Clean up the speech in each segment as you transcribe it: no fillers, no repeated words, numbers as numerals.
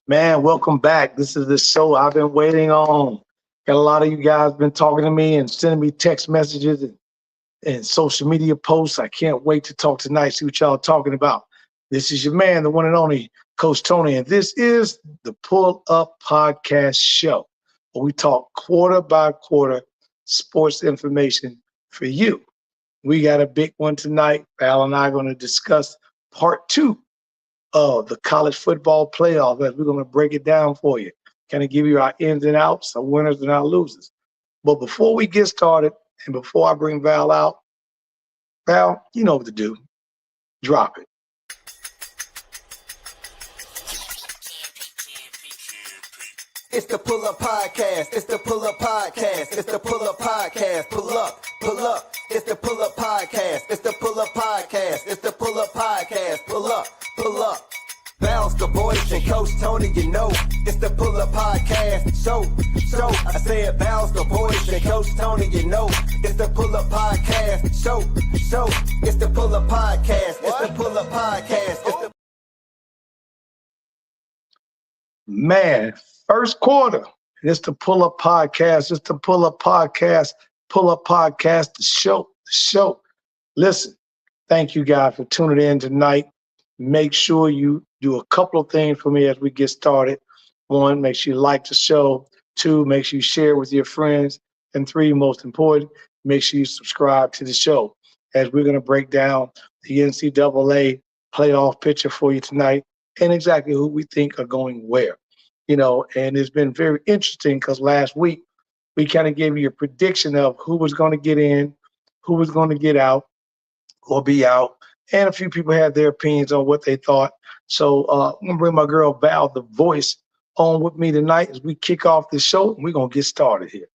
Man, welcome back. This is the show I've been waiting on. Got a lot of you guys been talking to me and sending me text messages and social media posts. I can't wait to talk tonight, see what y'all talking about. This is your man, the one and only Coach Tony, and this is the Pull Up Podcast Show, where we talk quarter by quarter sports information for you. We got a big one tonight. Val and I are going to discuss part two of the college football playoff as we're going to break it down for you. Kind of give you our ins and outs, our winners and our losers. But before we get started and before I bring Val out, Val, you know what to do. Drop it. It's the Pull Up Podcast. It's the Pull Up Podcast. It's the Pull Up Podcast. Pull up, pull up. It's the Pull Up Podcast. It's the Pull Up Podcast. It's the Pull Up Podcast. Pull up, pull up. Bounce the voice and Coach Tony, you know. It's the Pull Up Podcast. Show. I said bounce the voice and Coach Tony, you know. It's the Pull Up Podcast. Show. It's the Pull Up Podcast. It's the Pull Up Podcast. It's the Man, first quarter. It's the Pull Up Podcast. It's the Pull Up Podcast. Pull Up Podcast, the show. Listen, thank you guys for tuning in tonight. Make sure you do a couple of things for me as we get started. One, make sure you like the show. Two, make sure you share with your friends. And three, most important, make sure you subscribe to the show as we're going to break down the NCAA playoff picture for you tonight and exactly who we think are going where. You know, and it's been very interesting because last week we kind of gave you a prediction of who was going to get in, who was going to get out or be out. And a few people had their opinions on what they thought. So I'm going to bring my girl Val, the voice, on with me tonight as we kick off the show. And we're going to get started here.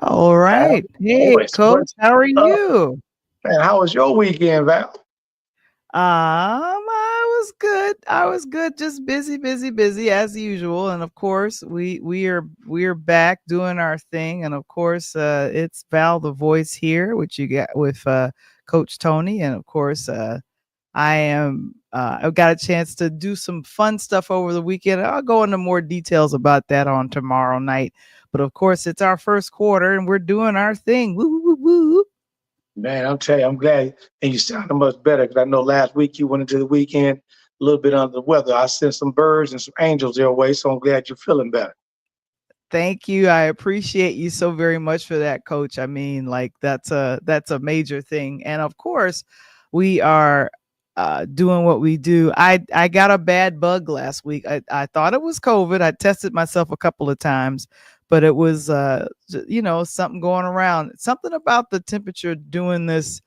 All right. Hey, Coach, how are you? Man, how was your weekend, Val? I was good. Just busy as usual. And of course, we're back doing our thing. And of course, it's Val the voice here, which you got with Coach Tony. And of course, I've got a chance to do some fun stuff over the weekend. I'll go into more details about that on tomorrow night. But of course, it's our first quarter and we're doing our thing. Woo, woo, woo. Man, I'm telling you, I'm glad. And you sounded much better because I know last week you went into the weekend a little bit under the weather. I sent some birds and some angels their way, so I'm glad you're feeling better. Thank you. I appreciate you so very much for that, Coach. I mean, like that's a major thing. And of course, we are doing what we do. I got a bad bug last week. I thought it was COVID. I tested myself a couple of times, but it was, something going around. Something about the temperature doing this,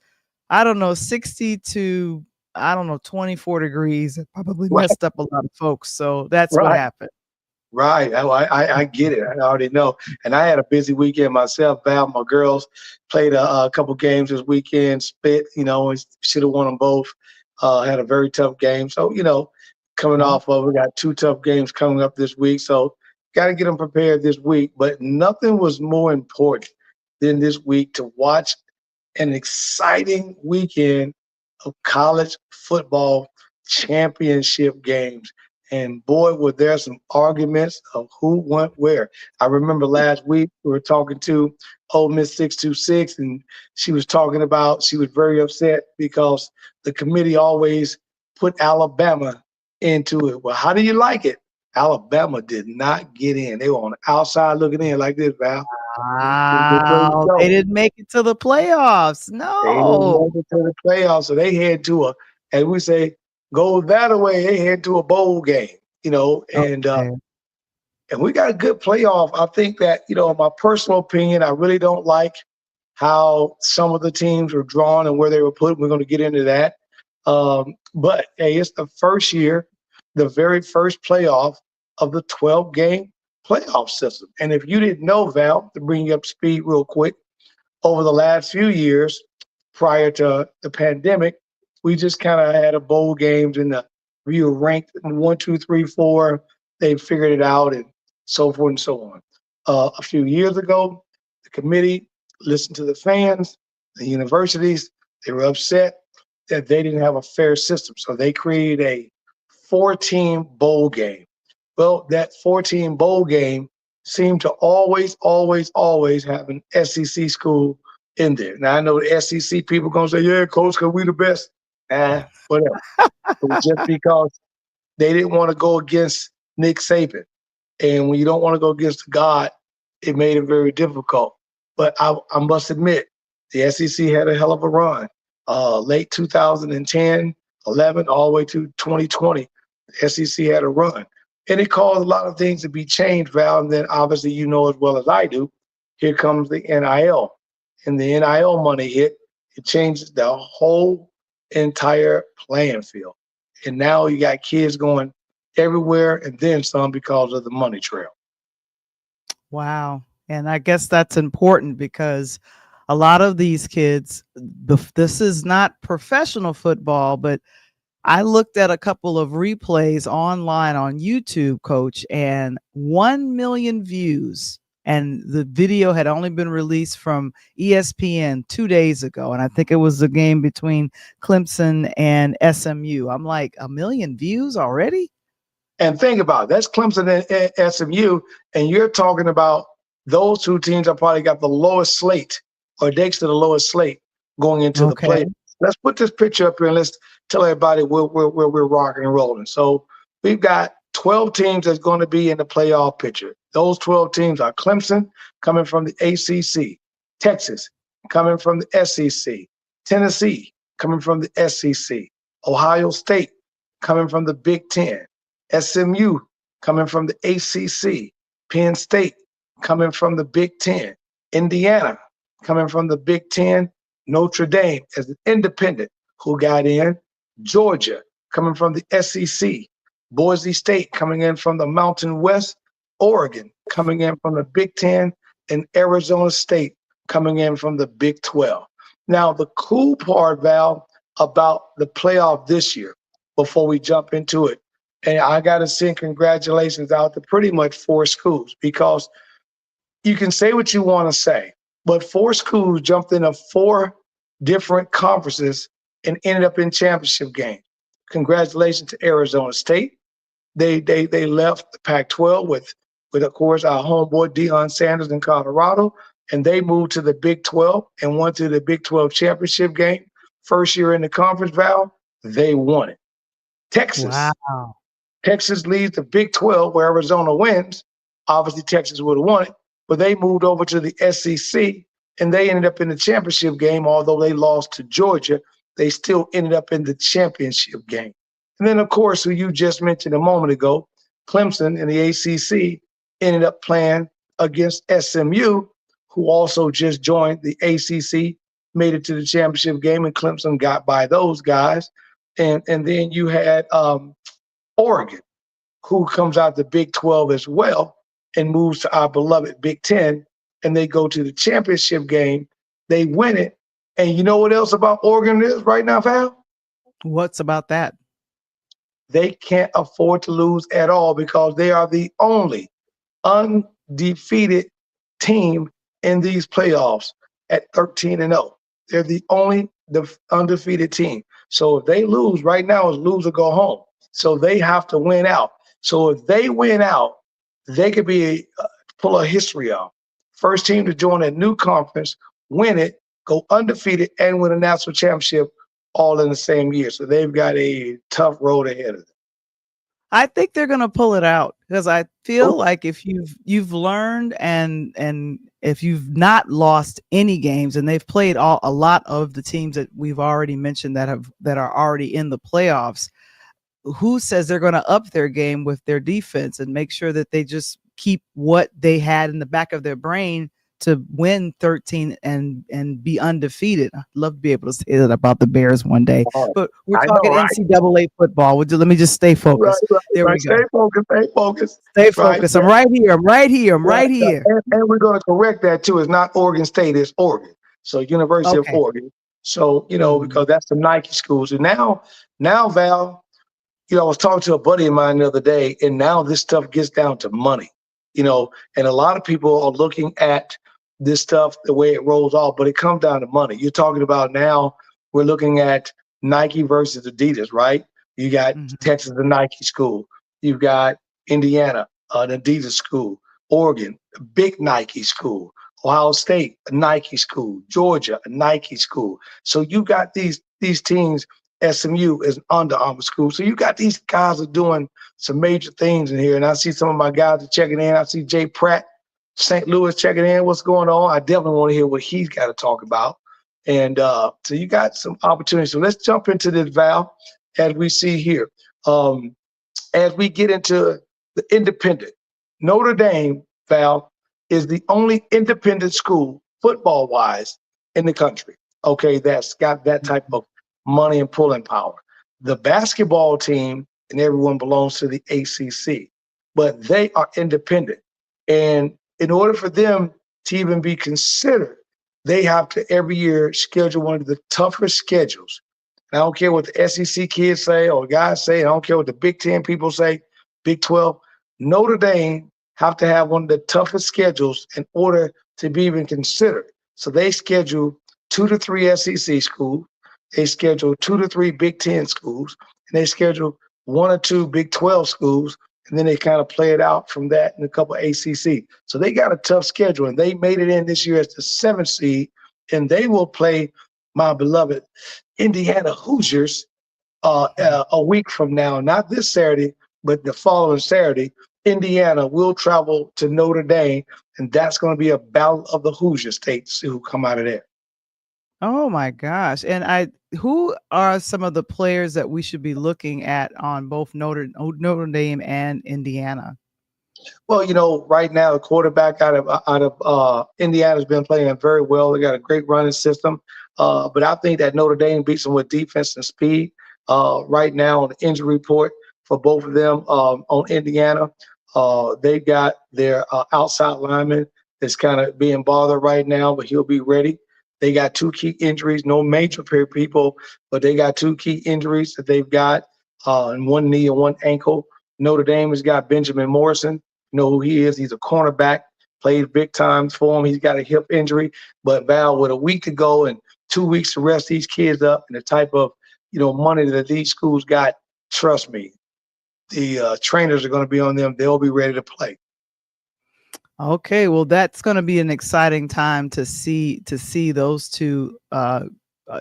60 to, 24 degrees. It probably messed up a lot of folks. So that's what happened. Right. I get it. I already know. And I had a busy weekend myself. Val, my girls played a couple games this weekend, split, should have won them both. Had a very tough game. So, coming off of, we got two tough games coming up this week. So, got to get them prepared this week. But nothing was more important than this week to watch an exciting weekend of college football championship games. And boy, were there some arguments of who went where. I remember last week we were talking to Ole Miss 626, and she was talking about she was very upset because the committee always put Alabama into it. Well, how do you like it? Alabama did not get in. They were on the outside looking in like this, Val. Wow, they didn't make it to the playoffs. No. They didn't make it to the playoffs, so they head to as we say, go that way, they head to a bowl game, and we got a good playoff. I think that, in my personal opinion, I really don't like how some of the teams were drawn and where they were put. We're going to get into that. But, hey, it's the first year, the very first playoff of the 12-game playoff system. And if you didn't know, Val, to bring you up to speed real quick, over the last few years prior to the pandemic, we just kind of had a bowl games and we were ranked 1, 2, 3, 4. They figured it out and so forth and so on. A few years ago, the committee listened to the fans, the universities. They were upset that they didn't have a fair system. So they created a 4-team bowl game. Well, that 4-team bowl game seemed to always have an SEC school in there. Now, I know the SEC people going to say, yeah, coach, because we the best. Whatever. It was just because they didn't want to go against Nick Saban. And when you don't want to go against God, it made it very difficult. But I must admit, the SEC had a hell of a run. Late 2010, 11, all the way to 2020, the SEC had a run. And it caused a lot of things to be changed, Val. And then obviously, you know as well as I do, here comes the NIL. And the NIL money hit, it changes the whole entire playing field. And now you got kids going everywhere and then some because of the money trail. Wow. And I guess that's important because a lot of these kids, this is not professional football, but I looked at a couple of replays online on YouTube, Coach, and 1 million views. And the video had only been released from ESPN 2 days ago. And I think it was the game between Clemson and SMU. I'm like, 1 million views already? And think about it, that's Clemson and SMU, and you're talking about those two teams are probably got the lowest slate or next to the lowest slate going into the play. Let's put this picture up here and let's tell everybody where we're rocking and rolling. So we've got 12 teams that's going to be in the playoff picture. Those 12 teams are Clemson coming from the ACC, Texas coming from the SEC, Tennessee coming from the SEC, Ohio State coming from the Big Ten, SMU coming from the ACC, Penn State coming from the Big Ten, Indiana coming from the Big Ten, Notre Dame as an independent who got in, Georgia coming from the SEC, Boise State coming in from the Mountain West, Oregon coming in from the Big Ten, and Arizona State coming in from the Big 12. Now, the cool part, Val, about the playoff this year, before we jump into it, and I got to send congratulations out to pretty much 4 schools, because you can say what you want to say, but 4 schools jumped into 4 different conferences and ended up in championship games. Congratulations to Arizona State. They left the Pac-12 with of course our homeboy Deion Sanders in Colorado, and they moved to the Big 12 and went to the Big 12 championship game. First year in the conference, Val, they won it. Texas. Wow. Texas leads the Big 12 where Arizona wins. Obviously, Texas would have won it, but they moved over to the SEC and they ended up in the championship game. Although they lost to Georgia, they still ended up in the championship game. And then, of course, who you just mentioned a moment ago, Clemson in the ACC ended up playing against SMU, who also just joined the ACC, made it to the championship game, and Clemson got by those guys. And then you had Oregon, who comes out the Big 12 as well and moves to our beloved Big 10, and they go to the championship game. They win it. And you know what else about Oregon is right now, Val? What's about that? They can't afford to lose at all because they are the only undefeated team in these playoffs at 13-0. They're the only undefeated team. So if they lose right now, it's lose or go home. So they have to win out. So if they win out, they could be pull a history off. First team to join a new conference, win it, go undefeated, and win a national championship all in the same year. So they've got a tough road ahead of them. I think they're going to pull it out because I feel like if you've learned and if you've not lost any games, and they've played a lot of the teams that we've already mentioned that are already in the playoffs, who says they're going to up their game with their defense and make sure that they just keep what they had in the back of their brain to win 13 and be undefeated. I'd love to be able to say that about the Bears one day, but we're talking NCAA football. Let me just stay focused. There we go. Stay focused. Stay focused. I'm right here. I'm right here. And we're going to correct that too. It's not Oregon State, it's Oregon. So University of Oregon. So, because that's the Nike schools. And now Val, I was talking to a buddy of mine the other day, and now this stuff gets down to money, and a lot of people are looking at this stuff the way it rolls off, but it comes down to money. You're talking about now, we're looking at Nike versus Adidas, right? You got Texas, the Nike school. You've got Indiana, an Adidas school. Oregon, a big Nike school. Ohio State, a Nike school. Georgia, a Nike school. So you got these teams. SMU is an Under Armour school. So you got these guys are doing some major things in here. And I see some of my guys are checking in. I see Jay Pratt, St. Louis, checking in. What's going on? I definitely want to hear what he's got to talk about. And so you got some opportunities. So let's jump into this, Val, as we see here. As we get into the independent, Notre Dame, Val, is the only independent school, football-wise, in the country, okay, that's got that type of money and pulling power. The basketball team and everyone belongs to the ACC, but they are independent. And in order for them to even be considered, they have to every year schedule one of the toughest schedules. And I don't care what the SEC kids say or guys say. I don't care what the Big Ten people say, Big 12. Notre Dame have to have one of the toughest schedules in order to be even considered. So they schedule 2 to 3 SEC schools. They schedule 2 to 3 Big Ten schools, and they schedule 1 or 2 Big 12 schools, and then they kind of play it out from that in a couple of ACC. So they got a tough schedule, and they made it in this year as the 7th seed, and they will play my beloved Indiana Hoosiers a week from now, not this Saturday, but the following Saturday. Indiana will travel to Notre Dame, and that's going to be a battle of the Hoosier states who come out of there. Oh my gosh. And who are some of the players that we should be looking at on both Notre Dame and Indiana? Well, you know, right now the quarterback out of Indiana's been playing very well. They got a great running system, but I think that Notre Dame beats them with defense and speed. Right now on the injury report for both of them on Indiana, they got their outside lineman that's kind of being bothered right now, but he'll be ready. They got 2 key injuries, no major people, but they got 2 key injuries that they've got in one knee and one ankle. Notre Dame has got Benjamin Morrison. You know who he is. He's a cornerback, played big time for him. He's got a hip injury. But Val, with a week to go and 2 weeks to rest these kids up and the type of, you know, money that these schools got, trust me, the trainers are going to be on them. They'll be ready to play. Okay, well, that's going to be an exciting time to see those two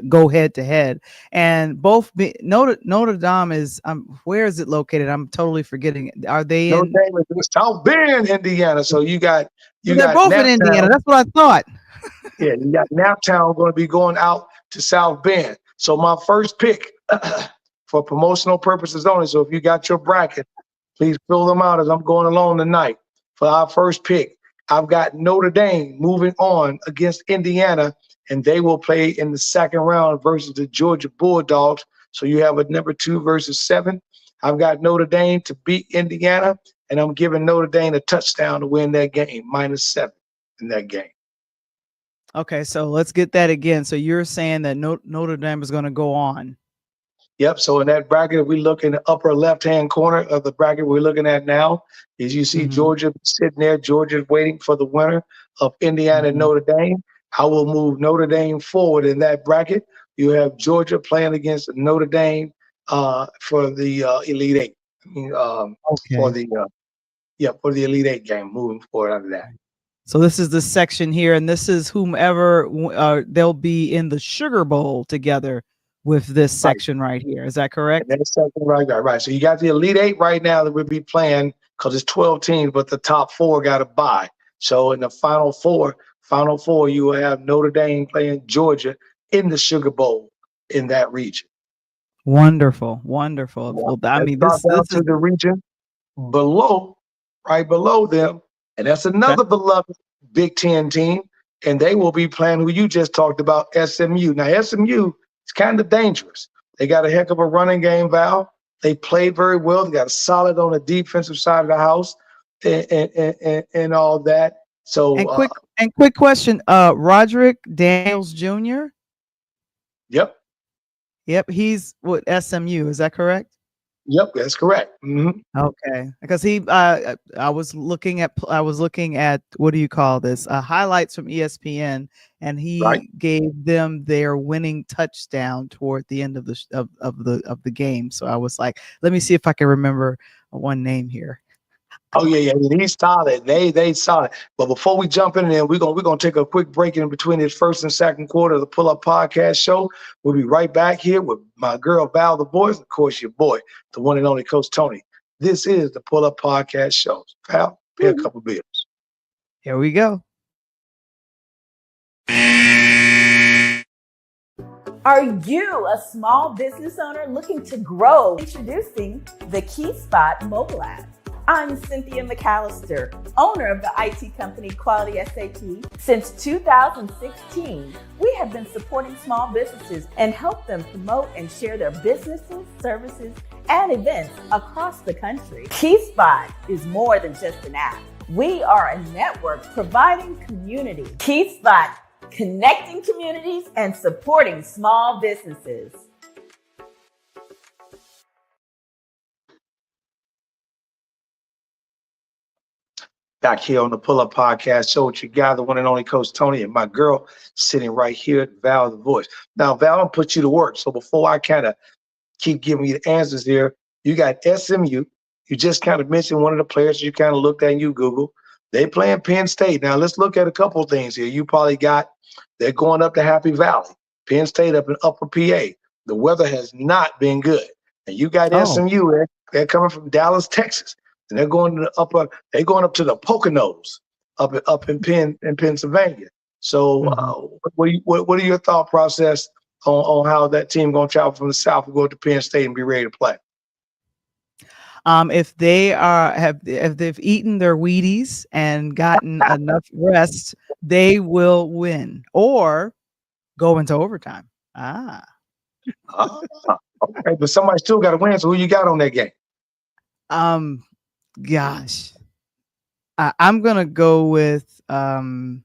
go head to head, and both Notre Dame is where is it located? I'm totally forgetting. Are they Notre in Dame is in South Bend, Indiana? So you got they're both in Indiana. That's what I thought. Yeah, you got Naptown going to be going out to South Bend. So my first pick for promotional purposes only. So if you got your bracket, please fill them out as I'm going along tonight. For our first pick, I've got Notre Dame moving on against Indiana, and they will play in the second round versus the Georgia Bulldogs. So you have a number 2 versus 7. I've got Notre Dame to beat Indiana, and I'm giving Notre Dame a touchdown to win that game, -7 in that game. Okay, so let's get that again. So you're saying that Notre Dame is going to go on. Yep. So in that bracket, if we look in the upper left-hand corner of the bracket we're looking at now, is you see Georgia sitting there. Georgia's waiting for the winner of Indiana and Notre Dame. I will move Notre Dame forward in that bracket. You have Georgia playing against Notre Dame for the Elite Eight. I mean, for the Elite Eight game, moving forward under that. So this is the section here, and this is whomever they'll be in the Sugar Bowl together with this section right here. Is that correct? That section right. So you got the Elite Eight right now that we'll be playing because it's 12 teams, but the top 4 got to bye. So in the final four, you will have Notre Dame playing Georgia in the Sugar Bowl in that region. Wonderful. Well, I mean, this is the region below, right below them, and that's another beloved Big Ten team, and they will be playing who you just talked about, SMU. Now, SMU is kind of dangerous. They got a heck of a running game, Val. They play very well. They got a solid on the defensive side of the house and all that. So quick question, Roderick Daniels Jr. Yep. He's with SMU. Is that correct? Yep, that's correct. Okay, because I was looking at what do you call this? Highlights from ESPN, and Right. he gave them their winning touchdown toward the end of the game. So I was like, let me see if I can remember one name here. Oh yeah, yeah. He's solid. They solid. But before we jump in there, we're gonna take a quick break in between this first and second quarter of the Pull Up Podcast show. We'll be right back here with my girl Val the Voice, of course your boy, the one and only Coach Tony. This is the Pull Up Podcast show. Val, pay a couple bills. Here we go. Are you a small business owner looking to grow? Introducing the KeySpot mobile app. I'm Cynthia McAllister, owner of the IT company Quality SAP. Since 2016, we have been supporting small businesses and help them promote and share their businesses, services, and events across the country. KeySpot is more than just an app. We are a network providing community. KeySpot, connecting communities and supporting small businesses. Back here on the Pull Up Podcast show with your guy, the one and only Coach Tony, and my girl sitting right here at Val the Voice. Now, Val, I'll put you to work. So before I kind of keep giving you the answers here, you got SMU. You just kind of mentioned one of the players you kind of looked at and you Google. They playing Penn State. Now, let's look at a couple of things here. You probably got, they're going up to Happy Valley. Penn State up in Upper PA. The weather has not been good. And you got SMU, they're coming from Dallas, Texas. And they're going to up to the Poconos up in Pennsylvania. So what are your thought process on how that team going to travel from the South and go to Penn State and be ready to play? If they've eaten their Wheaties and gotten enough rest, they will win or go into overtime. Okay, but somebody still got to win. So who you got on that game? Gosh, I'm gonna go with who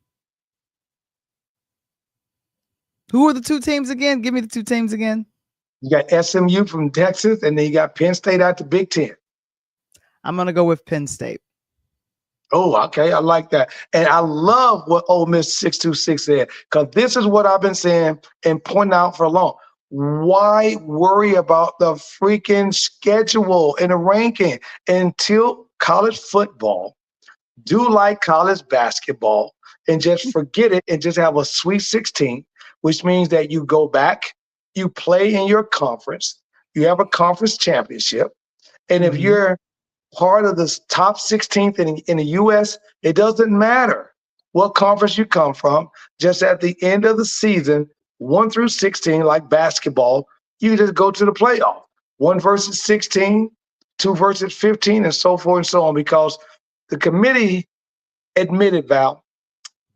are the two teams again? Give me the two teams again. You got SMU from Texas, and then you got Penn State out the Big Ten. I'm gonna go with Penn State. Oh, okay, I like that, and I love what Ole Miss 626 said, because this is what I've been saying and pointing out for long. Why worry about the freaking schedule and the ranking until college football do like college basketball and just forget it and just have a Sweet 16, which means that you go back, you play in your conference, you have a conference championship, and if you're part of the top 16th in the U.S., it doesn't matter what conference you come from. Just at the end of the season, 1 through 16, like basketball, you just go to the playoff. 1 versus 16, 2 versus 15, and so forth and so on, because the committee admitted, Val,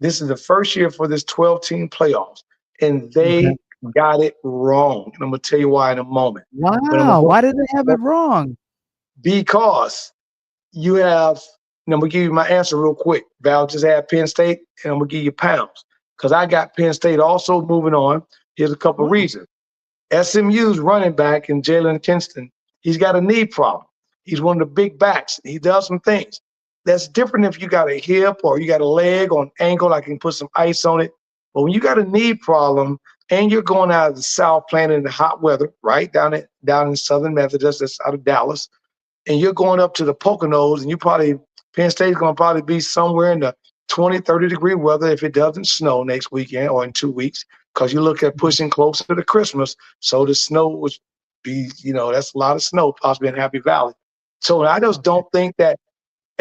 this is the first year for this 12-team playoffs, and they got it wrong. And I'm going to tell you why in a moment. Wow, why did they have it wrong? Because you have, and I'm going to give you my answer real quick. Val just had Penn State, and I'm going to give you pounds. Because I got Penn State also moving on. Here's a couple of reasons. SMU's running back in Jalen Kinston, he's got a knee problem. He's one of the big backs. He does some things. That's different if you got a hip or you got a leg or an ankle. I can put some ice on it. But when you got a knee problem and you're going out of the South playing in the hot weather, right, down in Southern Methodist, that's out of Dallas, and you're going up to the Poconos, and Penn State's going to probably be somewhere in the 20, 30-degree weather if it doesn't snow next weekend or in 2 weeks, because you look at pushing closer to Christmas. So the snow would be, that's a lot of snow possibly in Happy Valley. So I just don't think that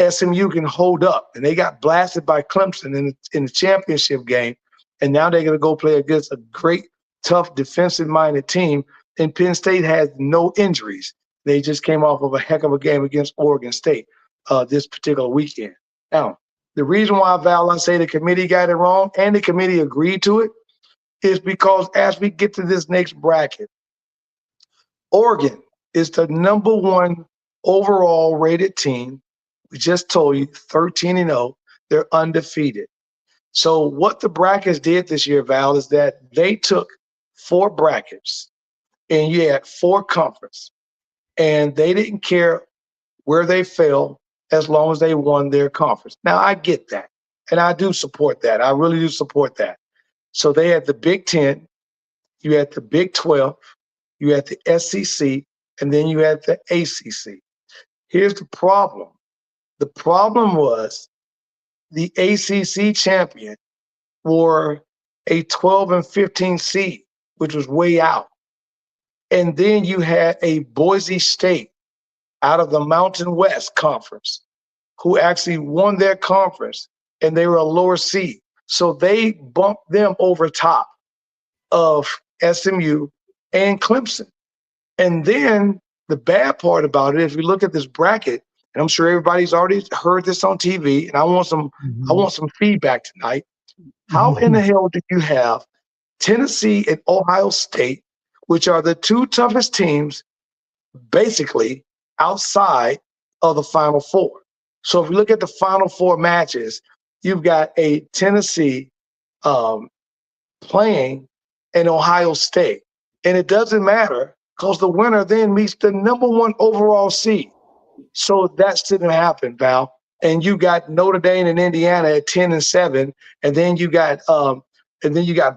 SMU can hold up. And they got blasted by Clemson in the championship game. And now they're going to go play against a great, tough, defensive-minded team. And Penn State has no injuries. They just came off of a heck of a game against Oregon State this particular weekend. Now, the reason why, Val, I say the committee got it wrong and the committee agreed to it is because as we get to this next bracket, Oregon is the #1 overall rated team. We just told you 13-0. They're undefeated. So what the brackets did this year, Val, is that they took 4 brackets and you had 4 conferences. and they didn't care where they fell as long as they won their conference. Now, I get that, and I do support that. I really do support that. So they had the Big Ten, you had the Big 12, you had the SEC, and then you had the ACC. Here's the problem. The problem was the ACC champion were a 12 and 15 seed, which was way out. And then you had a Boise State out of the Mountain West Conference who actually won their conference, and they were a lower seed. So they bumped them over top of SMU and Clemson. And then the bad part about it, if you look at this bracket, and I'm sure everybody's already heard this on TV, and I want some feedback tonight. How in the hell do you have Tennessee and Ohio State, which are the two toughest teams, basically outside of the Final Four? So if you look at the Final Four matches, you've got a Tennessee playing an Ohio State. And it doesn't matter because the winner then meets the number one overall seed. So that shouldn't happen, Val. And you got Notre Dame and Indiana at 10 and 7, and then you got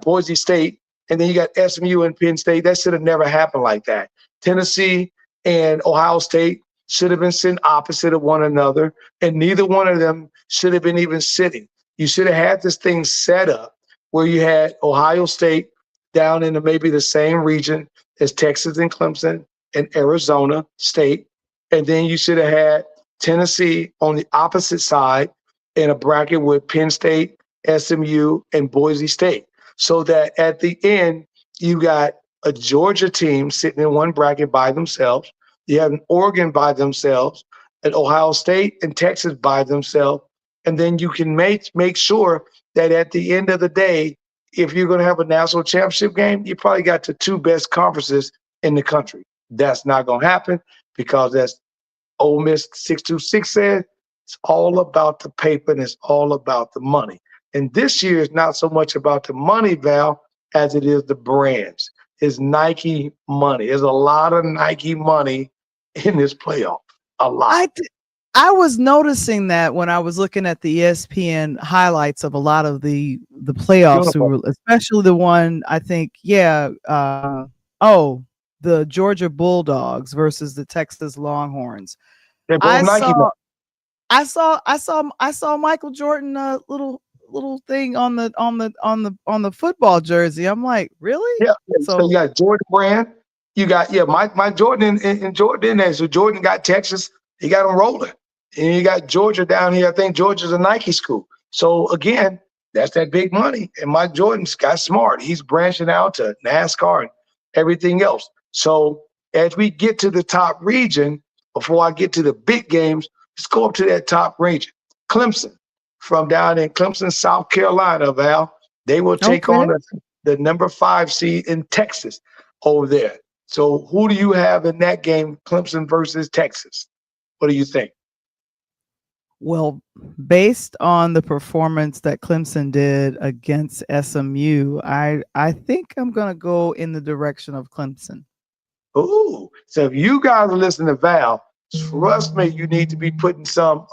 Boise State, and then you got SMU and Penn State. That should have never happened like that. Tennessee and Ohio State should have been sitting opposite of one another, and neither one of them should have been even sitting. You should have had this thing set up where you had Ohio State down in maybe the same region as Texas and Clemson and Arizona State, and then you should have had Tennessee on the opposite side in a bracket with Penn State, SMU, and Boise State. So that at the end, you got a Georgia team sitting in one bracket by themselves. You have an Oregon by themselves, an Ohio State and Texas by themselves. And then you can make sure that at the end of the day, if you're going to have a national championship game, you probably got the two best conferences in the country. That's not going to happen because that's Ole Miss 626 said, it's all about the paper and it's all about the money. And this year is not so much about the money, Val, as it is the brands. It's Nike money. There's a lot of Nike money in this playoff. A lot. I was noticing that when I was looking at the ESPN highlights of a lot of the playoffs, especially the one I think, the Georgia Bulldogs versus the Texas Longhorns. They're both Nike. I saw Michael Jordan little thing on the football jersey. I'm like, really? Yeah. So you got Jordan Brand. You got Mike Jordan and Jordan in there. So Jordan got Texas. He got them rolling. And you got Georgia down here. I think Georgia's a Nike school. So again, that's that big money. And Mike Jordan's got smart. He's branching out to NASCAR and everything else. So as we get to the top region, before I get to the big games, let's go up to that top region. Clemson, from down in Clemson, South Carolina, Val, they will take on the number 5 seed in Texas over there. So who do you have in that game, Clemson versus Texas? What do you think? Well, based on the performance that Clemson did against SMU, I think I'm going to go in the direction of Clemson. Ooh, so if you guys are listening to Val, trust me, you need to be putting some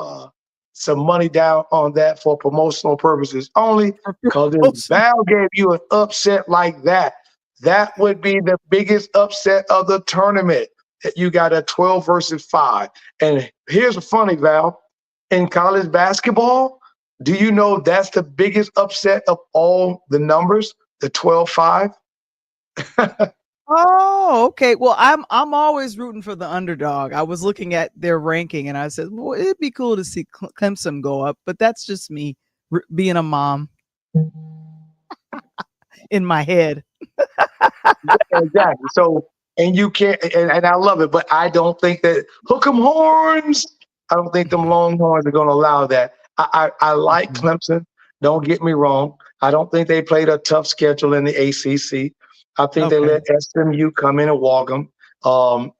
money down on that for promotional purposes only, because if Val gave you an upset like that, that would be the biggest upset of the tournament, that you got a 12 versus 5. And here's the funny, Val, in college basketball, do you know that's the biggest upset of all the numbers, the 12-5? Oh, okay. Well, I'm always rooting for the underdog. I was looking at their ranking and I said, well, it'd be cool to see Clemson go up, but that's just me being a mom in my head. Exactly. So, and you can't, and I love it, but I don't think that hook 'em horns. I don't think them Longhorns are going to allow that. I like Clemson. Don't get me wrong. I don't think they played a tough schedule in the ACC. I think they let SMU come in and walk them.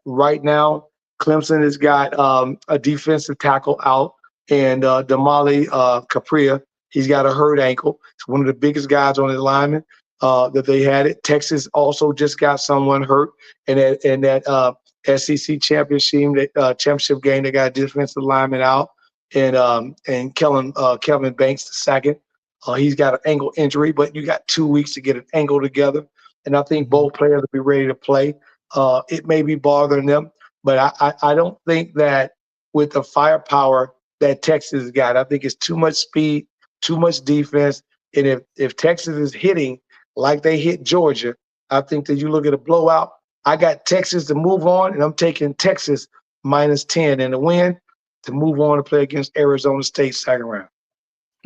Right now, Clemson has got a defensive tackle out, and Damali Capria, he's got a hurt ankle. It's one of the biggest guys on the lineman that they had. It. Texas also just got someone hurt, and that SEC championship game. They got a defensive lineman out, and Kevin Banks the second. He's got an ankle injury, but you got 2 weeks to get an ankle together. And I think both players will be ready to play. It may be bothering them, but I don't think that with the firepower that Texas has got, I think it's too much speed, too much defense. And if Texas is hitting like they hit Georgia, I think that you look at a blowout. I got Texas to move on, and I'm taking Texas -10 in the win to move on to play against Arizona State second round.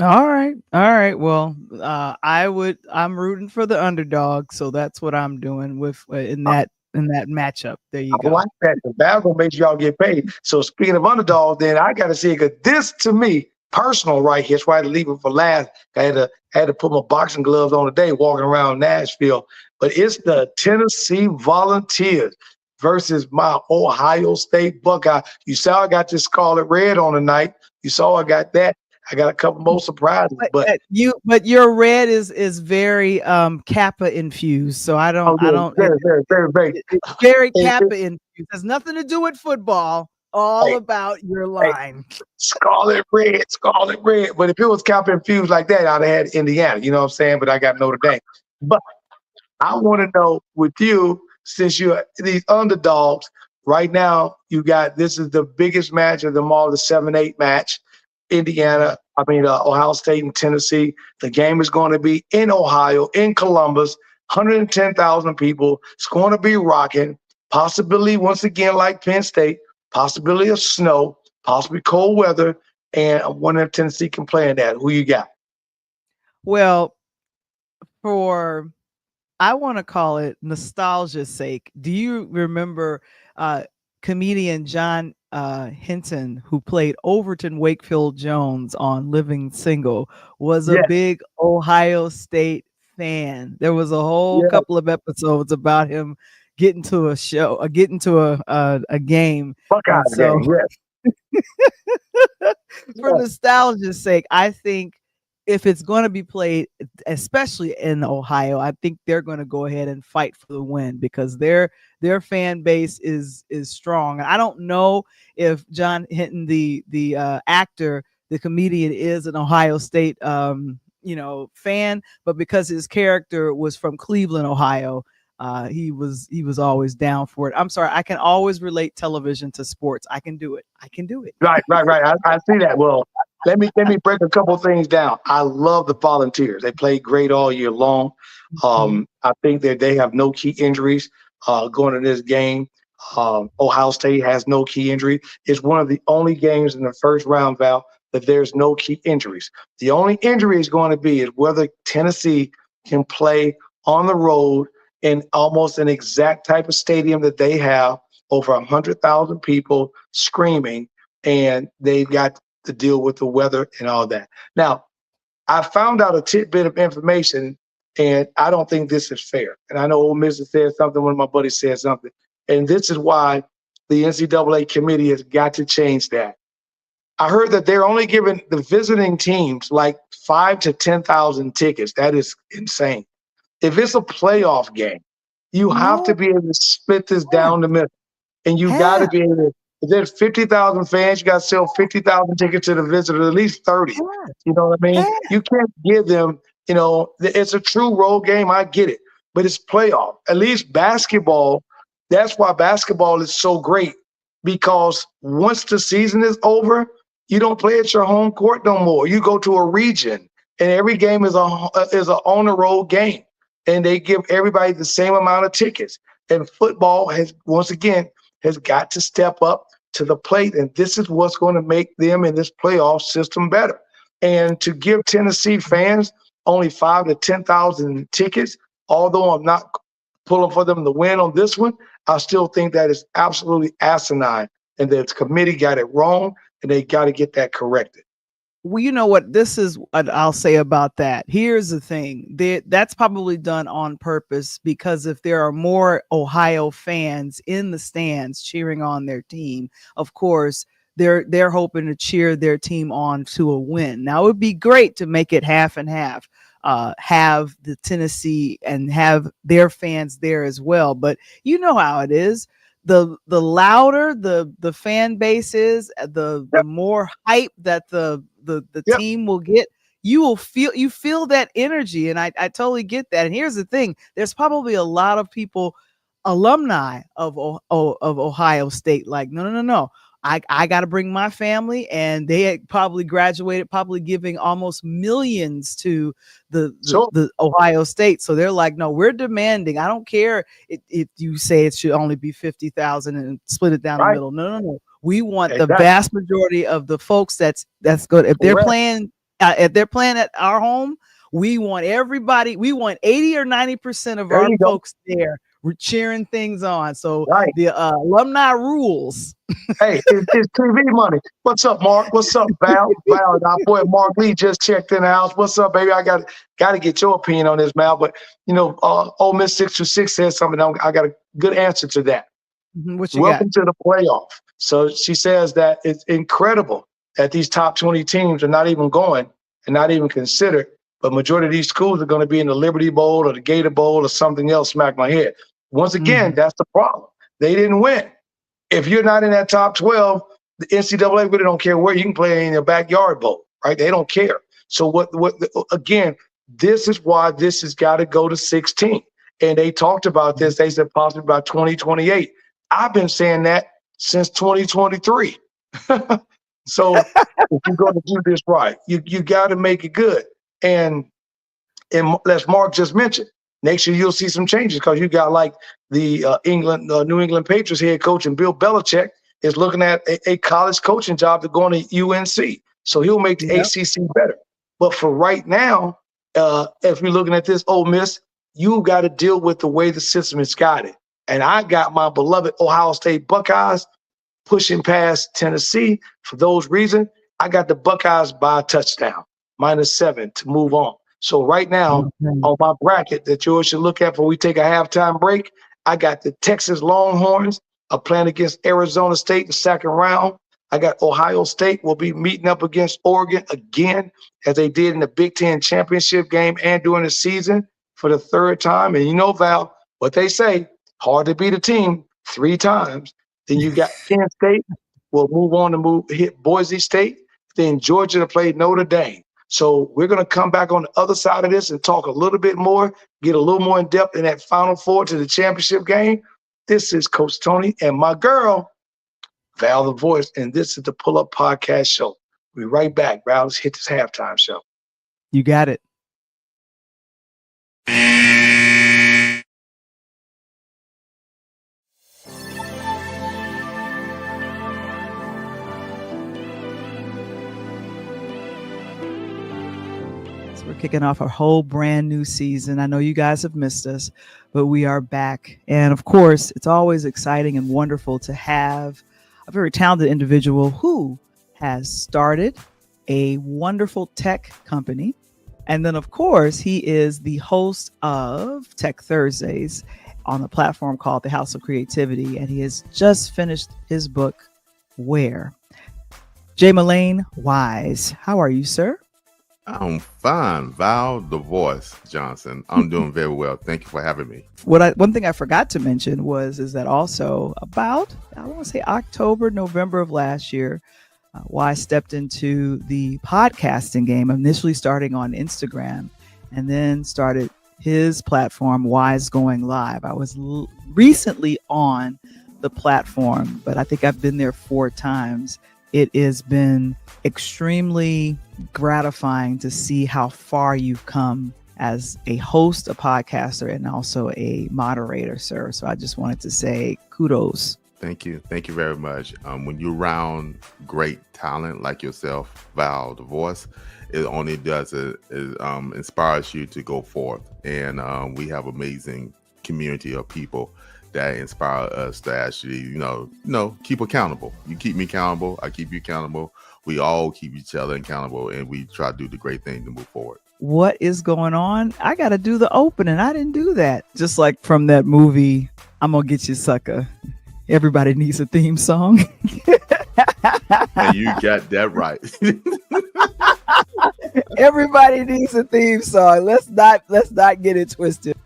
All right. Well, I'm rooting for the underdog, so that's what I'm doing with in that matchup. There you I go. like that. The battle makes y'all get paid. So speaking of underdog, then I got to see, because this to me personal right here. That's why I had to leave it for last. I had to put my boxing gloves on today, walking around Nashville. But it's the Tennessee Volunteers versus my Ohio State Buckeye. You saw I got this scarlet red on tonight. You saw I got that. I got a couple more surprises, but your red is very Kappa infused. So I don't very it's very Kappa infused. Has nothing to do with football. All about your line. Scarlet red. But if it was Kappa infused like that, I'd have had Indiana. You know what I'm saying? But I got Notre Dame. But I want to know with you, since you're these underdogs right now, this is the biggest match of them all, the 7-8 match. Ohio State and Tennessee. The game is going to be in Ohio, in Columbus, 110,000 people. It's going to be rocking. Possibility, once again, like Penn State, possibility of snow, possibly cold weather, and I wonder if Tennessee can play in that. Who you got? Well, I want to call it nostalgia's sake. Do you remember comedian John Hinton, who played Overton Wakefield Jones on Living Single, was a big Ohio State fan? There was a whole couple of episodes about him getting to a game. Buckeye game, For nostalgia's sake, I think if it's going to be played, especially in Ohio, I think they're going to go ahead and fight for the win, because their fan base is strong. And I don't know if John Hinton, the actor, the comedian, is an Ohio State fan, but because his character was from Cleveland, Ohio, he was always down for it. I'm sorry, I can always relate television to sports. I can do it. Right. I see that. Well, let me break a couple of things down. I love the Volunteers. They played great all year long. I think that they have no key injuries going in this game. Ohio State has no key injury. It's one of the only games in the first round, Val, that there's no key injuries. The only injury is going to be is whether Tennessee can play on the road in almost an exact type of stadium that they have, over 100,000 people screaming, and they've got to deal with the weather and all that. Now, I found out a tidbit of information, and I don't think this is fair. And I know Ole Miss said something, one of my buddies said something, and this is why the NCAA committee has got to change that. I heard that they're only giving the visiting teams like 5,000 to 10,000 tickets. That is insane. If it's a playoff game, you have to be able to split this down the middle. And you got to be able to, if there's 50,000 fans, you got to sell 50,000 tickets to the visitor, at least 30. You know what I mean? You can't give them, it's a true road game. I get it. But it's playoff. At least basketball, that's why basketball is so great, because once the season is over, you don't play at your home court no more. You go to a region, and every game is a on the road game. And they give everybody the same amount of tickets. And football has, once again, has got to step up to the plate. And this is what's going to make them in this playoff system better. And to give Tennessee fans only 5,000 to 10,000 tickets, although I'm not pulling for them to win on this one, I still think that is absolutely asinine. And the committee got it wrong, and they got to get that corrected. Well, you know what? This is what I'll say about that. Here's the thing. That's probably done on purpose, because if there are more Ohio fans in the stands cheering on their team, of course, they're hoping to cheer their team on to a win. Now, it would be great to make it half and half, have the Tennessee and have their fans there as well. But you know how it is. the louder the fan base is, the more hype that the team will get. You feel that energy, and I totally get that. And here's the thing: there's probably a lot of people, alumni of Ohio State, like no. I got to bring my family, and they had probably graduated, probably giving almost millions to the Ohio State. So they're like, no, we're demanding. I don't care if you say it should only be 50,000 and split it down the middle. No. We want the vast majority of the folks that's good. If they're playing, at our home, we want everybody. We want 80 or 90% of our folks there. We're cheering things on. So the alumni rules. Hey, it's TV money. What's up, Mark? What's up, Val? Val, our boy Mark Lee just checked in the house. What's up, baby? I got to get your opinion on this, Mal. But Ole Miss 626 said something. I got a good answer to that. What you Welcome got? to the playoff. So she says that it's incredible that these top 20 teams are not even going and not even considered. But majority of these schools are going to be in the Liberty Bowl or the Gator Bowl or something else. Smack my head. Once again, that's the problem. They didn't win. If you're not in that top 12, the NCAA really don't care where you can play in your backyard bowl, right? They don't care. So again, this is why this has got to go to 16. And they talked about this. They said possibly by 2028. I've been saying that since 2023. So if you're going to do this right, you got to make it good. And as Mark just mentioned, next year you'll see some changes because you got like the New England Patriots head coach, and Bill Belichick is looking at a college coaching job to go to UNC. So he'll make the ACC better. But for right now, as we're looking at this Ole Miss, you got to deal with the way the system is guided. And I got my beloved Ohio State Buckeyes pushing past Tennessee. For those reasons, I got the Buckeyes by a touchdown, -7 to move on. So right now, on my bracket that you should look at before we take a halftime break, I got the Texas Longhorns playing against Arizona State in the second round. I got Ohio State will be meeting up against Oregon again, as they did in the Big Ten championship game and during the season for the third time. And you know, Val, what they say, hard to beat a team 3 times. Then you got Penn State will move on to hit Boise State. Then Georgia to play Notre Dame. So we're going to come back on the other side of this and talk a little bit more, get a little more in depth in that Final Four to the championship game. This is Coach Tony and my girl, Val the Voice, and this is the Pull Up Podcast Show. We'll be right back, Val. Let's hit this halftime show. You got it. We're kicking off a whole brand new season. I know you guys have missed us, but we are back. And of course, it's always exciting and wonderful to have a very talented individual who has started a wonderful tech company. And then, of course, he is the host of Tech Thursdays on a platform called The House of Creativity. And he has just finished his book, Where? Jay Mullane Wise. How are you, sir? I'm fine. Val the Voice Johnson. I'm doing very well. Thank you for having me. One thing I forgot to mention is that also about, I want to say October, November of last year, Wise stepped into the podcasting game, initially starting on Instagram and then started his platform, Wise Going Live. I was recently on the platform, but I think I've been there 4 times. It has been extremely gratifying to see how far you've come as a host, a podcaster, and also a moderator, sir. So I just wanted to say kudos. Thank you. Thank you very much. When you're around great talent like yourself, Val the Voice, it only does inspires you to go forth. And we have amazing community of people that inspire us to actually, keep accountable. You keep me accountable. I keep you accountable. We all keep each other accountable, and we try to do the great thing to move forward. What is going on? I got to do the opening. I didn't do that. Just like from that movie, I'm going to Get You, Sucker. Everybody needs a theme song. And you got that right. Everybody needs a theme song. Let's not get it twisted.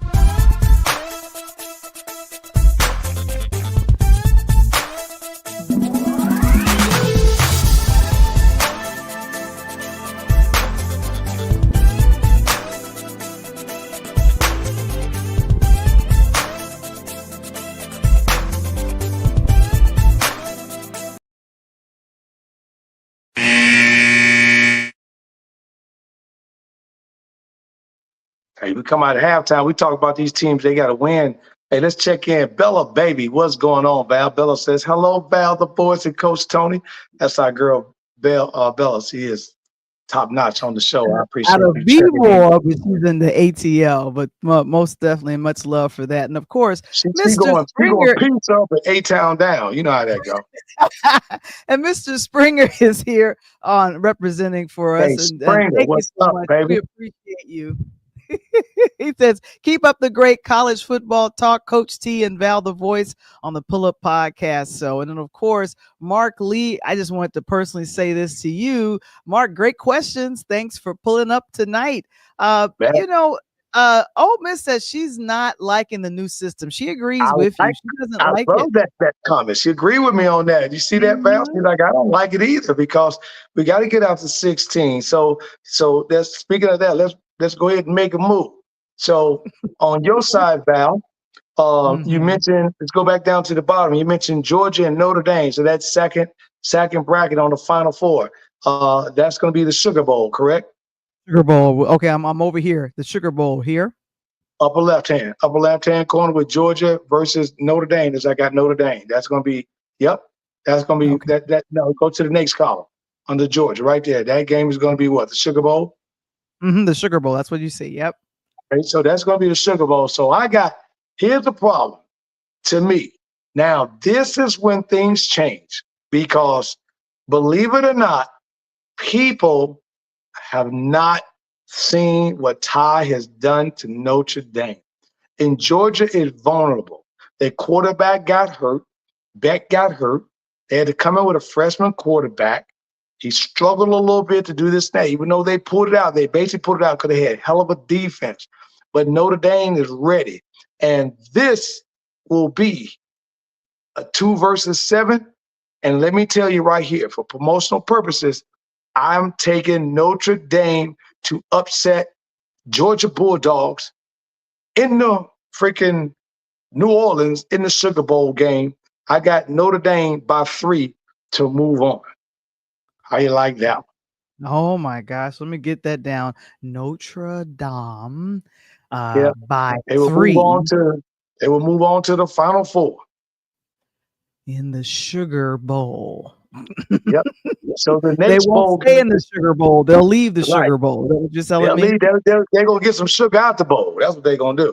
Hey, we come out of halftime. We talk about these teams. They got to win. Hey, let's check in. Bella, baby, what's going on, Val? Bella says, hello, Val, the boys, and Coach Tony. That's our girl, Bella. She is top notch on the show. I appreciate Out of you checking in. B-more, but she's in the ATL, but most definitely much love for that. And of course, She Mr. going Springer pizza up at A-Town down. You know how that go. and Mr. Springer is here on representing for us. Hey, And Springer, thank you what's so up, much. baby? We appreciate you. He says, keep up the great college football talk, Coach T and Val the voice on the Pull Up Podcast. So, and then of course, Mark Lee, I just wanted to personally say this to you. Mark, great questions. Thanks for pulling up tonight. Ole Miss says she's not liking the new system. She agrees with you. She doesn't like love it. that comment. She agreed with me on that. You see that, Val? She's like, I don't like it either because we got to get out to 16. So that's speaking of that. Let's go ahead and make a move. So on your side, Val, you mentioned, let's go back down to the bottom. You mentioned Georgia and Notre Dame. So that's second bracket on the Final Four. That's going to be the Sugar Bowl, correct? Sugar Bowl. Okay, I'm over here. The Sugar Bowl here. Upper left hand corner with Georgia versus Notre Dame. As I got Notre Dame. That's going to be, yep. That's going to be okay. No, go to the next column under Georgia right there. That game is going to be what? The Sugar Bowl? The Sugar Bowl. That's what you see. Yep. Okay, so that's going to be the Sugar Bowl. So here's the problem to me. Now, this is when things change because believe it or not, people have not seen what Ty has done to Notre Dame. And Georgia is vulnerable. Their quarterback got hurt. Beck got hurt. They had to come in with a freshman quarterback. He struggled a little bit to do this now. Even though they pulled it out, they basically pulled it out because they had hell of a defense. But Notre Dame is ready. And this will be a 2 versus 7. And let me tell you right here, for promotional purposes, I'm taking Notre Dame to upset Georgia Bulldogs in the freaking New Orleans in the Sugar Bowl game. I got Notre Dame by 3 to move on. How you like that? Oh my gosh, let me get that down. Notre Dame by They will 3. They will move on to the Final Four in the Sugar Bowl. Yep. So the They next won't bowl stay in the Sugar Bowl. They'll leave the Right. Sugar Bowl. That's what you're telling me? They're going to get some sugar out the bowl. That's what they're going to do.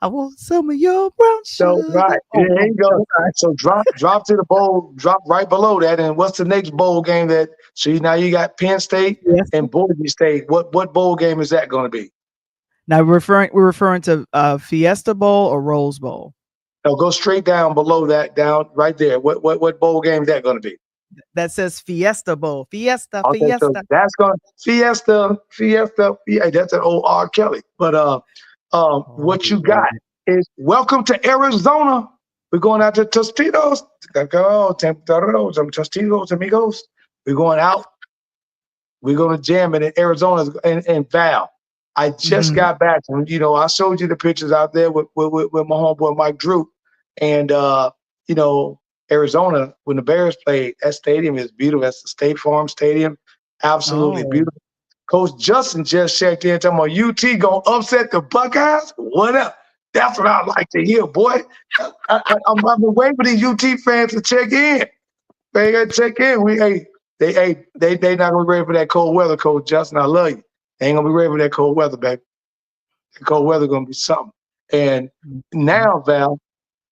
I want some of your brown sugar. So, right. There you go. So drop to the bowl, drop right below that. And what's the next bowl game now you got Penn State and Boise State. What bowl game is that going to be? Now we're referring to Fiesta Bowl or Rose Bowl. No, go straight down below that, down right there. What bowl game is that going to be? That says Fiesta Bowl. Fiesta. So that's going to Fiesta. Yeah, that's an old R. Kelly. But what you got is welcome to Arizona. We're going out to Tostitos. Tostitos, amigos. We're going out. We're going to jam it in Arizona. And Val, I just got back from, I showed you the pictures out there with my homeboy Mike Drew. And, Arizona, when the Bears played, that stadium is beautiful. That's the State Farm Stadium. Absolutely beautiful. Coach Justin just checked in talking about UT going to upset the Buckeyes. What up? That's what I like to hear, boy. I've been waiting for these UT fans to check in. They got to check in. They not going to be ready for that cold weather, Coach Justin. I love you. They ain't going to be ready for that cold weather, baby. The cold weather going to be something. And now, Val,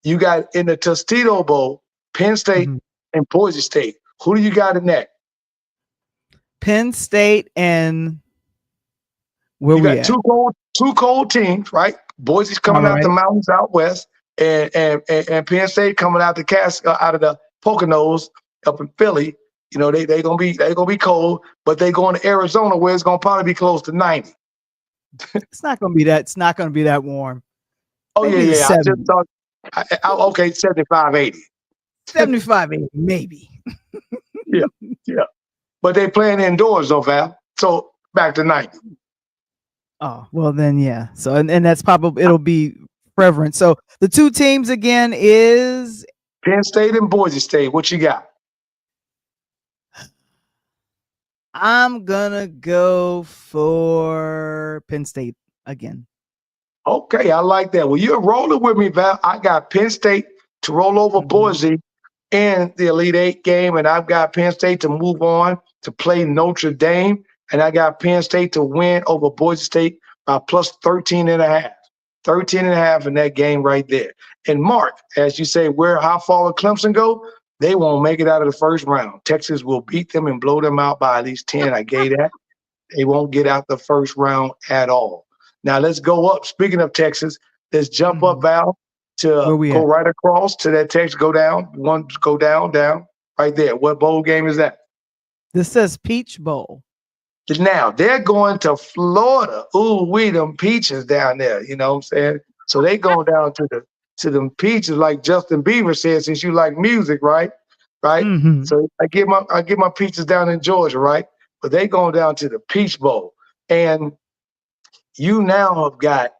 you got in the Tostito Bowl, Penn State and Boise State. Who do you got in that? Penn State and where you we got at? two cold teams, right? Boise's coming out the mountains out west, and Penn State coming out out of the Poconos up in Philly. They gonna be cold, but they going to Arizona where it's gonna probably be close to 90. It's not gonna be that. It's not gonna be that warm. Oh maybe yeah. I just thought. Okay, 75, 80. 75, 80, maybe. Yeah. But they playing indoors though, Val. So back to 90. Oh, well then, yeah. So, and that's probably, it'll be prevalent. So the two teams again is Penn State and Boise State. What you got? I'm gonna go for Penn State. again. Okay, I like that. Well, you're rolling with me, Val. I got Penn State to roll over Boise in the Elite Eight game, and I've got Penn State to move on to play Notre Dame, and I got Penn State to win over Boise State by plus 13 and a half. 13 and a half in that game right there. And Mark, as you say, how far will Clemson go? They won't make it out of the first round. Texas will beat them and blow them out by at least 10. I gave that. They won't get out the first round at all. Now let's go up. Speaking of Texas, let's jump up, Val, to go right across to that Texas. Go down. Go down, right there. What bowl game is that? This says Peach Bowl. Now they're going to Florida. Ooh, them peaches down there. You know what I'm saying? So they going down to them peaches, like Justin Bieber said, since you like music, right? Right. So I get my peaches down in Georgia, right? But they going down to the Peach Bowl, and you now have got,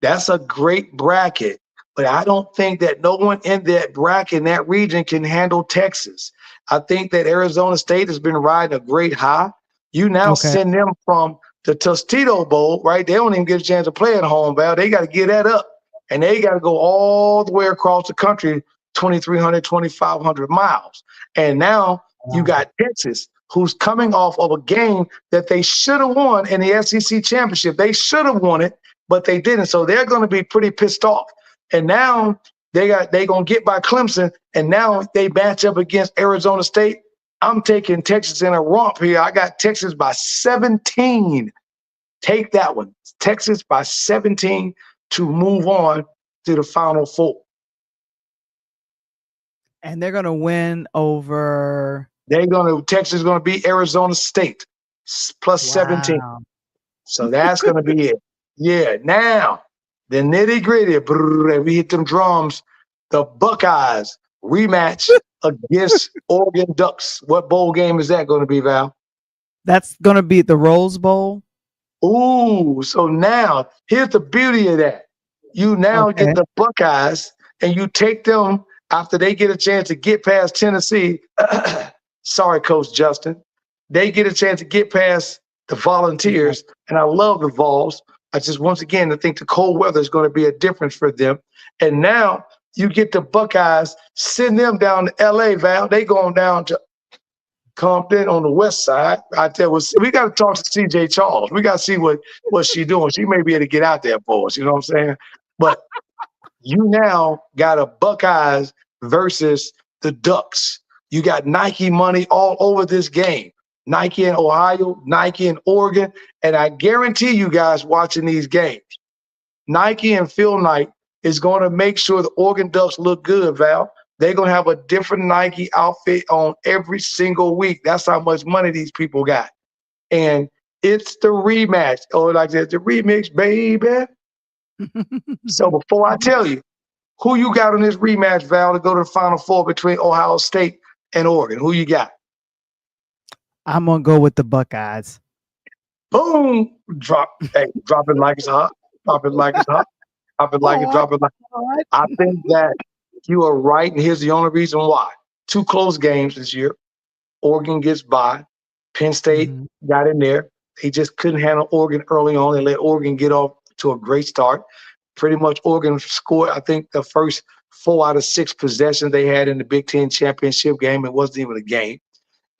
that's a great bracket, but I don't think that no one in that bracket in that region can handle Texas. I think that Arizona State has been riding a great high. You now send them from the Tostitos Bowl, right? They don't even get a chance to play at home, Val. They got to get that up, and they got to go all the way across the country, 2,300, 2,500 miles. And now you got Texas, who's coming off of a game that they should have won in the SEC championship. They should have won it, but they didn't. So they're going to be pretty pissed off. And now they going to get by Clemson, and now they match up against Arizona State. I'm taking Texas in a romp here. I got Texas by 17. Take that one. Texas by 17 to move on to the Final Four. And they're going to win over... Texas is going to beat Arizona State plus 17. So that's going to be it. Yeah. Now, the nitty gritty, we hit them drums. The Buckeyes rematch against Oregon Ducks. What bowl game is that going to be, Val? That's going to be the Rose Bowl. Ooh, so now here's the beauty of that. You now get the Buckeyes, and you take them after they get a chance to get past Tennessee. Sorry, Coach Justin. They get a chance to get past the Volunteers, and I love the Vols. I just, once again, I think the cold weather is going to be a difference for them. And now you get the Buckeyes, send them down to L.A., Val. They going down to Compton on the west side. I tell you, we got to talk to C.J. Charles. We got to see what she's doing. She may be able to get out there for us, you know what I'm saying? But you now got a Buckeyes versus the Ducks. You got Nike money all over this game. Nike in Ohio, Nike in Oregon. And I guarantee you guys watching these games, Nike and Phil Knight is going to make sure the Oregon Ducks look good, Val. They're going to have a different Nike outfit on every single week. That's how much money these people got. And it's the rematch. Or like that, the remix, baby. So before I tell you, who you got on this rematch, Val, to go to the Final Four between Ohio State and Oregon? Who you got? I'm going to go with the Buckeyes. Boom. Drop it like it's hot. Drop it like it's hot. Drop it like it, drop it like it. I think that you are right, and here's the only reason why. 2 close games this year. Oregon gets by. Penn State got in there. They just couldn't handle Oregon early on. They let Oregon get off to a great start. Pretty much Oregon scored, I think, the first 4 out of 6 possessions they had in the Big Ten championship game. It wasn't even a game.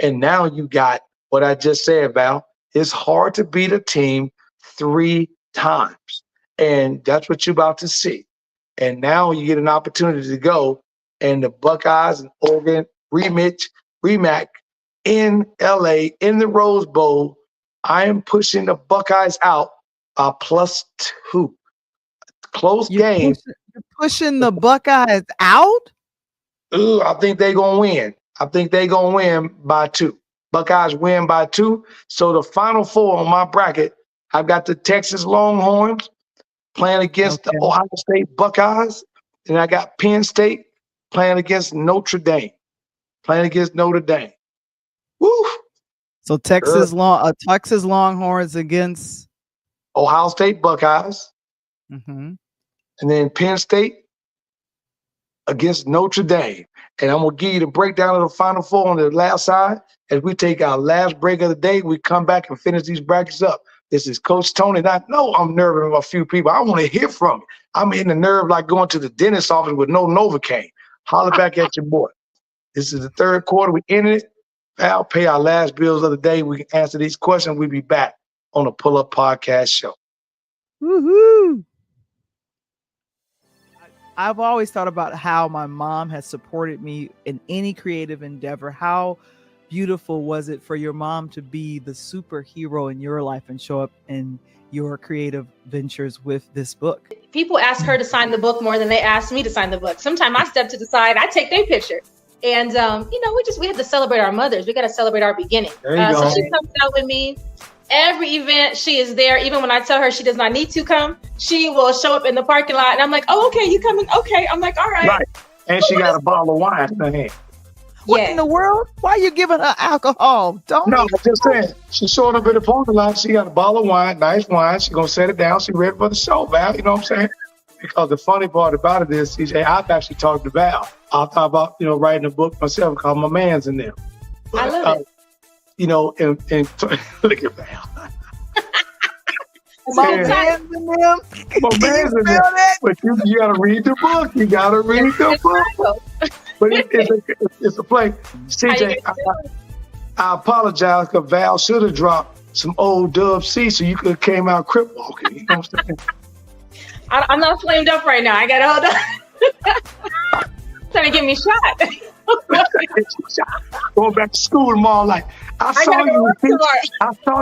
And now you got what I just said, Val. It's hard to beat a team 3 times. And that's what you're about to see. And now you get an opportunity to go, and the Buckeyes and Oregon rematch in LA in the Rose Bowl. I am pushing the Buckeyes out by +2. Close game. You're pushing the Buckeyes out? Ooh, I think they're going to win. I think they're going to win by 2. Buckeyes win by 2. So the Final Four on my bracket, I've got the Texas Longhorns playing against the Ohio State Buckeyes, and I got Penn State playing against Notre Dame. Woo! So Texas Longhorns against Ohio State Buckeyes, and then Penn State against Notre Dame. And I'm going to give you the breakdown of the Final Four on the last side. As we take our last break of the day, we come back and finish these brackets up. This is Coach Tony. And I know I'm nervous of a few people. I want to hear from you. I'm in the nerve like going to the dentist office with no Novocaine. Holler back at your boy. This is the third quarter. We ended it. I'll pay our last bills of the day. We can answer these questions. We'll be back on the Pull Up Podcast Show. Woohoo! I've always thought about how my mom has supported me in any creative endeavor. How beautiful was it for your mom to be the superhero in your life and show up in your creative ventures with this book? People ask her to sign the book more than they ask me to sign the book. Sometimes I step to the side, I take their picture. And, we have to celebrate our mothers. We got to celebrate our beginning. So she comes out with me. Every event, she is there. Even when I tell her she does not need to come, she will show up in the parking lot. And I'm like, oh, okay, you coming? Okay. I'm like, all right. And she got a bottle of wine in her hand. What in the world? Why are you giving her alcohol? Don't. No, I'm just saying. She showed up in the parking lot. She got a bottle of wine, nice wine. She's going to set it down. She ready for the show, Val. You know what I'm saying? Because the funny part about it is, CJ, I've actually talked to Val. I thought about, writing a book myself called My Man's in Them. But, I love it. And look at Val. My man's in them. My man's in them. But you got to read the book. You got to read the book. But it's a play. CJ, I apologize because Val should have dropped some old Dub C so you could have came out crip walking. You know what I'm saying? I'm not flamed up right now. I got to hold on. Trying to get me shot. Going back to school tomorrow, like, I saw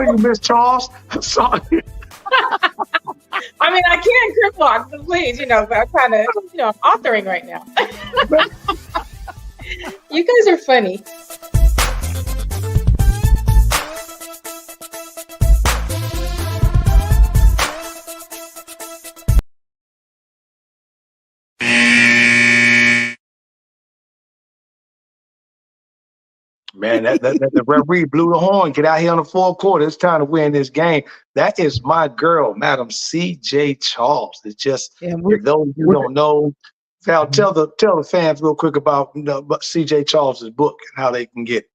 you, Miss Charles. I saw you. I mean, I can crip walk, so please, but I'm kind of, I'm authoring right now. You guys are funny. Man, the referee blew the horn. Get out here on the fourth quarter. It's time to win this game. That is my girl, Madam C.J. Charles. It's just, for those you don't know, Val, tell the fans real quick about C.J. Charles's book and how they can get it.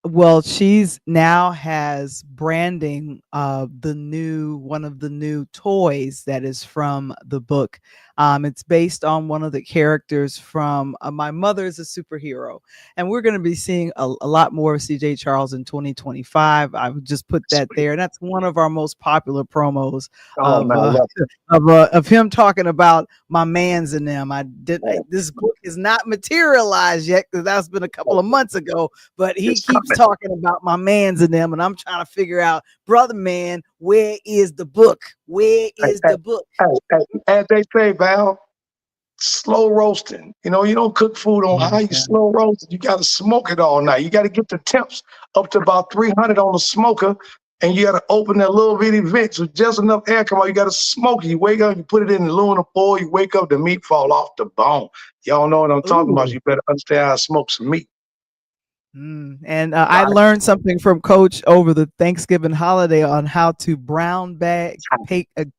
Well, she's now has branding of one of the new toys that is from the book. It's based on one of the characters from My Mother is a Superhero. And we're going to be seeing a lot more of CJ Charles in 2025. I would just put that there. And that's one of our most popular promos of him talking about my man's in them. This book is not materialized yet because that's been a couple of months ago, but he keeps talking about my man's in them. And I'm trying to figure out, brother man, where is the book? Where is the book? As they say, Val, slow roasting. You don't cook food on high. You slow roast it. You got to smoke it all night. You got to get the temps up to about 300 on the smoker, and you got to open that little bitty vent so just enough air come out. You got to smoke it. You wake up, you put it in the aluminum foil. You wake up, the meat fall off the bone. Y'all know what I'm talking about. You better understand how to smoke some meat. And I learned something from Coach over the Thanksgiving holiday on how to brown bag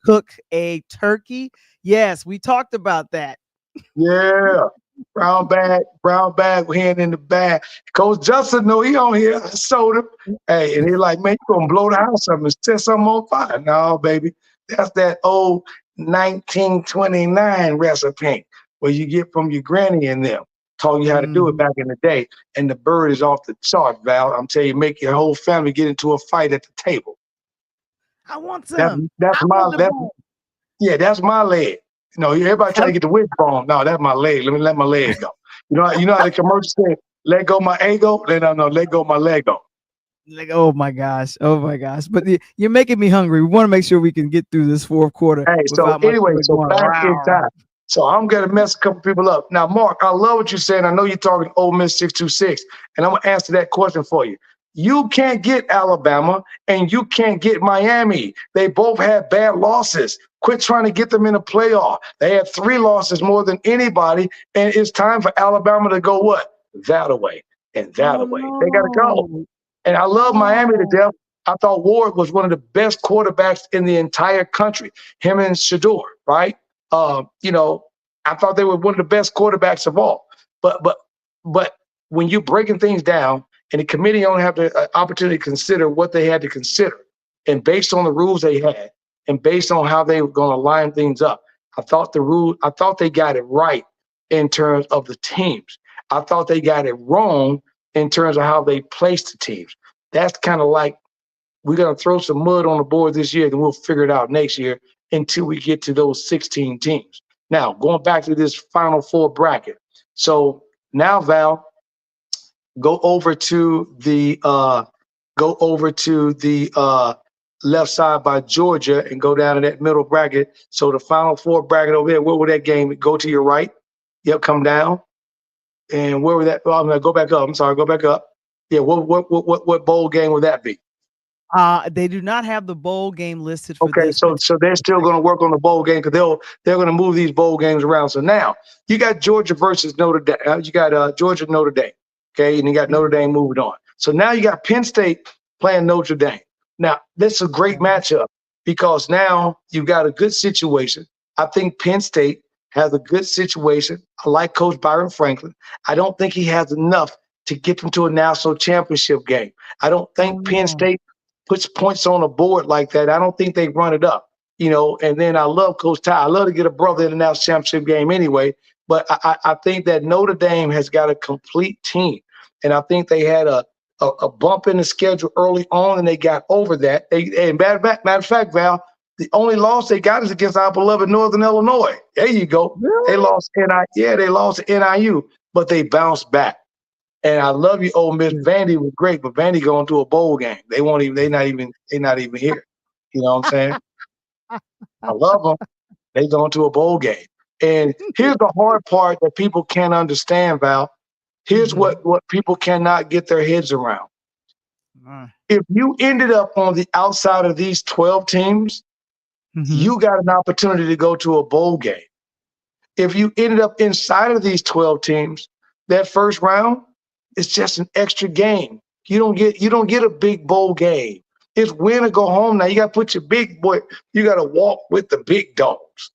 cook a turkey. Yes, we talked about that. Yeah, brown bag, hand in the bag. Coach Justin, no, he on here. I sold him. Hey, and he like, man, you gonna blow the house up and set something on fire. No, baby, that's that old 1929 recipe where you get from your granny and them. Taught you how to do it back in the day, and the bird is off the chart, Val. I'm telling you, make your whole family get into a fight at the table. I want some. That's my leg. Everybody trying to get the wishbone. No, that's my leg. Let my leg go. You know how the commercial say, "Let go my ego." No, let go my Lego. Like, oh my gosh. But you're making me hungry. We want to make sure we can get through this fourth quarter. Hey, so anyway, back in time. So I'm going to mess a couple people up. Now, Mark, I love what you're saying. I know you're talking Ole Miss 626, and I'm going to answer that question for you. You can't get Alabama, and you can't get Miami. They both had bad losses. Quit trying to get them in a playoff. They had 3 losses more than anybody, and it's time for Alabama to go what? That away and that away. No. They got to go. And I love Miami to death. I thought Ward was one of the best quarterbacks in the entire country, him and Shador, right? I thought they were one of the best quarterbacks of all. But when you're breaking things down and the committee only have the opportunity to consider what they had to consider, And based on the rules they had, and based on how they were going to line things up, I thought they got it right in terms of the teams. I thought they got it wrong in terms of how they placed the teams. That's kind of like, we're going to throw some mud on the board this year, then we'll figure it out next year until we get to those 16 teams. Now, going back to this Final Four bracket. So now, Val, go over to the left side by Georgia and go down to that middle bracket. So the Final Four bracket over there, where would that game go? To your right? Yep, come down. And where would that? Oh, I'm gonna go back up. I'm sorry, go back up. Yeah, what bowl game would that be? They do not have the bowl game listed for Okay, this. so they're still going to work on the bowl game because they're going to move these bowl games around. So now you got Georgia versus Notre Dame. You got Georgia Notre Dame. Okay, and you got Notre Dame moving on. So now you got Penn State playing Notre Dame. Now this is a great matchup because now you've got a good situation. I think Penn State has a good situation. I like Coach Byron Franklin. I don't think he has enough to get them to a national championship game. I don't think Penn State puts points on the board like that. I don't think they run it up, and then I love Coach Ty. I love to get a brother in the national championship game anyway, but I think that Notre Dame has got a complete team. And I think they had a bump in the schedule early on and they got over that. Matter of fact, Val, the only loss they got is against our beloved Northern Illinois. There you go. Really? They lost they lost to NIU, but they bounced back. And I love you, Ole Miss. Vandy was great, but Vandy going to a bowl game. They're not even here. You know what I'm saying? I love them. They going to a bowl game. And here's the hard part that people can't understand, Val. Here's what people cannot get their heads around. If you ended up on the outside of these 12 teams, you got an opportunity to go to a bowl game. If you ended up inside of these 12 teams, that first round, it's just an extra game. You don't get a big bowl game. It's win or go home. Now you got to put your big boy. You got to walk with the big dogs.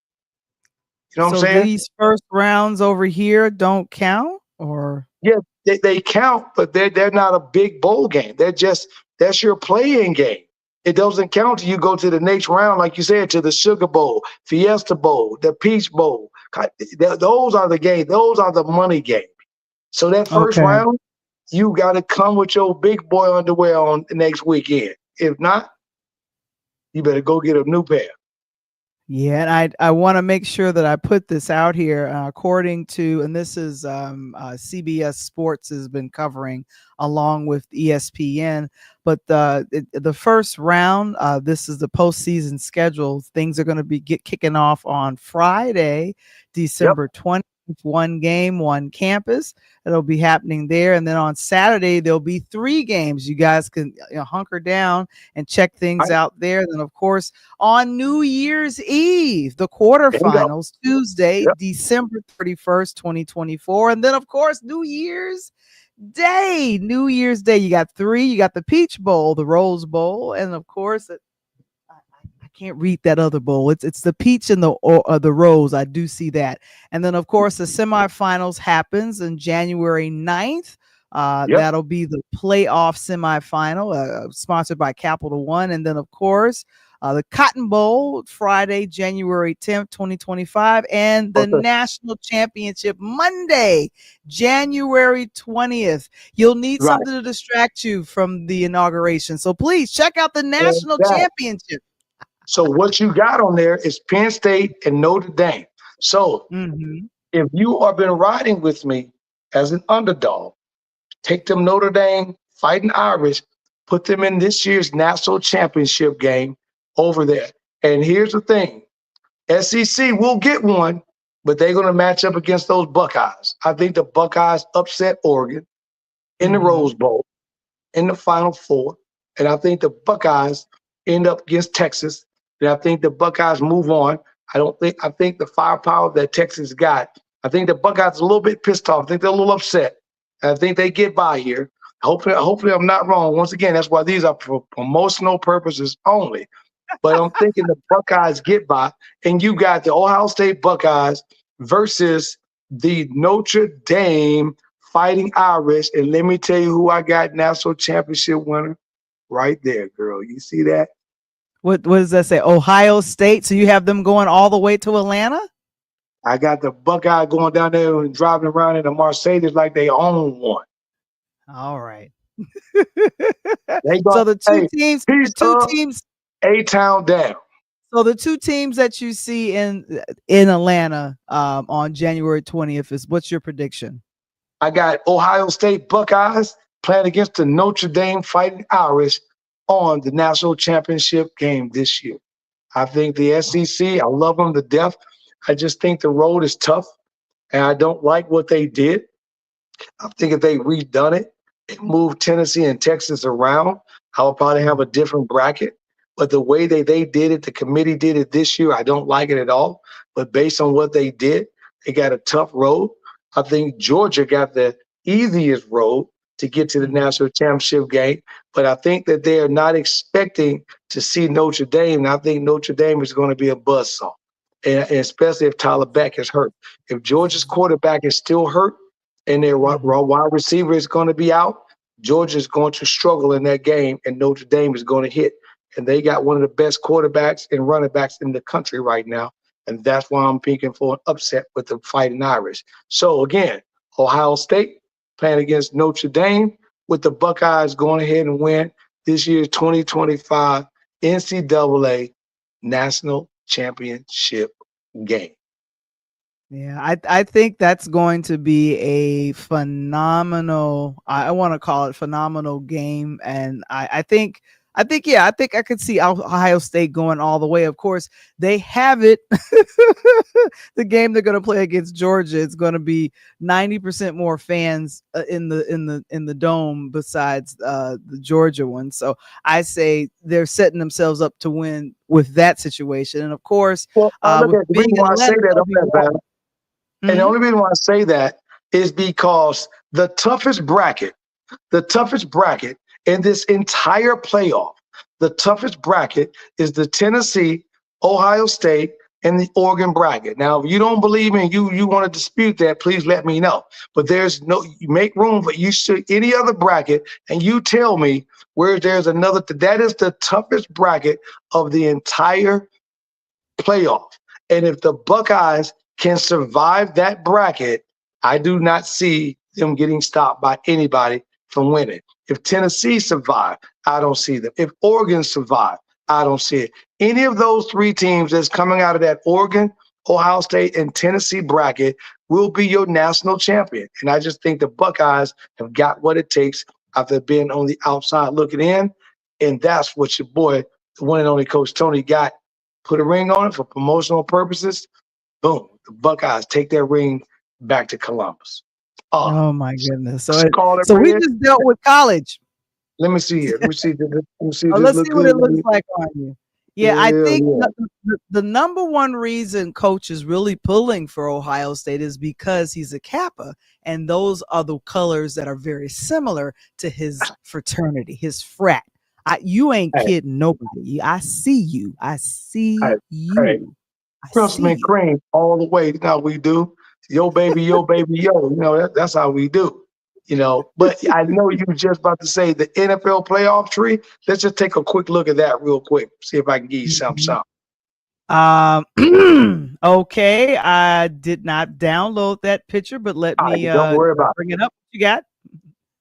You know what I'm saying? These first rounds over here don't count, or yeah, they count, but they're not a big bowl game. That's your playing game. It doesn't count till you go to the next round, like you said, to the Sugar Bowl, Fiesta Bowl, the Peach Bowl. Those are the games. Those are the money games. So that first round, you got to come with your big boy underwear on the next weekend. If not, you better go get a new pair. Yeah, and I want to make sure that I put this out here. According to, and this is CBS Sports has been covering along with ESPN, but the first round, this is the postseason schedule. Things are going to be kicking off on Friday, December 20th. One game, one campus. It'll be happening there. And then on Saturday, there'll be 3 games. You guys can hunker down and check things out there. And then, of course, on New Year's Eve, the quarterfinals, Tuesday, December 31st, 2024. And then, of course, New Year's Day. You got 3. You got the Peach Bowl, the Rose Bowl, and, of course, can't read that other bowl. It's the peach and the rose. I do see that. And then, of course, the semifinals happens on January 9th. That'll be the playoff semifinal, sponsored by Capital One. And then, of course, the Cotton Bowl, Friday, January 10th, 2025. And the National Championship, Monday, January 20th. You'll need something to distract you from the inauguration. So please check out the National Championship. So what you got on there is Penn State and Notre Dame. So if you have been riding with me as an underdog, take them Notre Dame Fighting Irish, put them in this year's national championship game over there. And here's the thing. SEC will get one, but they're going to match up against those Buckeyes. I think the Buckeyes upset Oregon in the Rose Bowl in the Final Four. And I think the Buckeyes end up against Texas. And I think the Buckeyes move on. I think the firepower that Texas got, I think the Buckeyes are a little bit pissed off. I think they're a little upset. And I think they get by here. Hopefully I'm not wrong. Once again, that's why these are for promotional purposes only. But I'm thinking the Buckeyes get by. And you got the Ohio State Buckeyes versus the Notre Dame Fighting Irish. And let me tell you who I got national championship winner right there, girl. You see that? What does that say? Ohio State. So you have them going all the way to Atlanta? I got the Buckeye going down there and driving around in a Mercedes like they own one. All right. They go, So the two peace teams, A-Town down. so the two teams that you see in Atlanta on January 20th is, what's your prediction? I got Ohio State Buckeyes playing against the Notre Dame Fighting Irish on the national championship game this year. I think the SEC, I love them to death. I just think the road is tough, and I don't like what they did. I think if they redone it and moved Tennessee and Texas around, I would probably have a different bracket. But the way they did it, the committee did it this year, I don't like it at all. But based on what they did, they got a tough road. I think Georgia got the easiest road to get to the national championship game. But I think that they are not expecting to see Notre Dame. And I think Notre Dame is going to be a buzzsaw, and especially if Tyler Beck is hurt. If Georgia's quarterback is still hurt and their wide receiver is going to be out, Georgia is going to struggle in that game, and Notre Dame is going to hit. And they got one of the best quarterbacks and running backs in the country right now. And that's why I'm picking for an upset with the Fighting Irish. So again, Ohio State playing against Notre Dame, with the Buckeyes going ahead and win this year's 2025 NCAA National Championship game. Yeah, I think that's going to be a phenomenal, I want to call it phenomenal game. And I think I could see Ohio State going all the way. Of course, they have it. The game they're going to play against Georgia, it's going to be 90% more fans in the dome besides the Georgia one. So I say they're setting themselves up to win with that situation. And of course, the reason why I say that, and the only reason why I say that is because the toughest bracket in this entire playoff, the toughest bracket is the Tennessee, Ohio State, and the Oregon bracket. Now, if you don't believe me and you want to dispute that, please let me know. But you make room for any other bracket, and you tell me where there's another. That is the toughest bracket of the entire playoff. And if the Buckeyes can survive that bracket, I do not see them getting stopped by anybody from winning. If Tennessee survive, I don't see them. If Oregon survive, I don't see it. Any of those three teams that's coming out of that Oregon, Ohio State, and Tennessee bracket will be your national champion. And I just think the Buckeyes have got what it takes after being on the outside looking in. And that's what your boy, the one and only Coach Tony, got. Put a ring on it for promotional purposes. Boom. The Buckeyes take their ring back to Columbus. Oh my goodness. So we just dealt with college. Let me see here. Let's see what it looks like on you. Yeah, I think the number one reason Coach is really pulling for Ohio State is because he's a Kappa, and those are the colors that are very similar to his fraternity, his frat. You ain't kidding nobody. I see you. I see you. Crustman cream all the way. You know how we do. Yo, baby, yo, baby, yo. You know, that's how we do. You know, but I know you were just about to say the NFL playoff tree. Let's just take a quick look at that real quick. See if I can give you something. Okay, I did not download that picture, but let me don't worry about bring it up. What you got?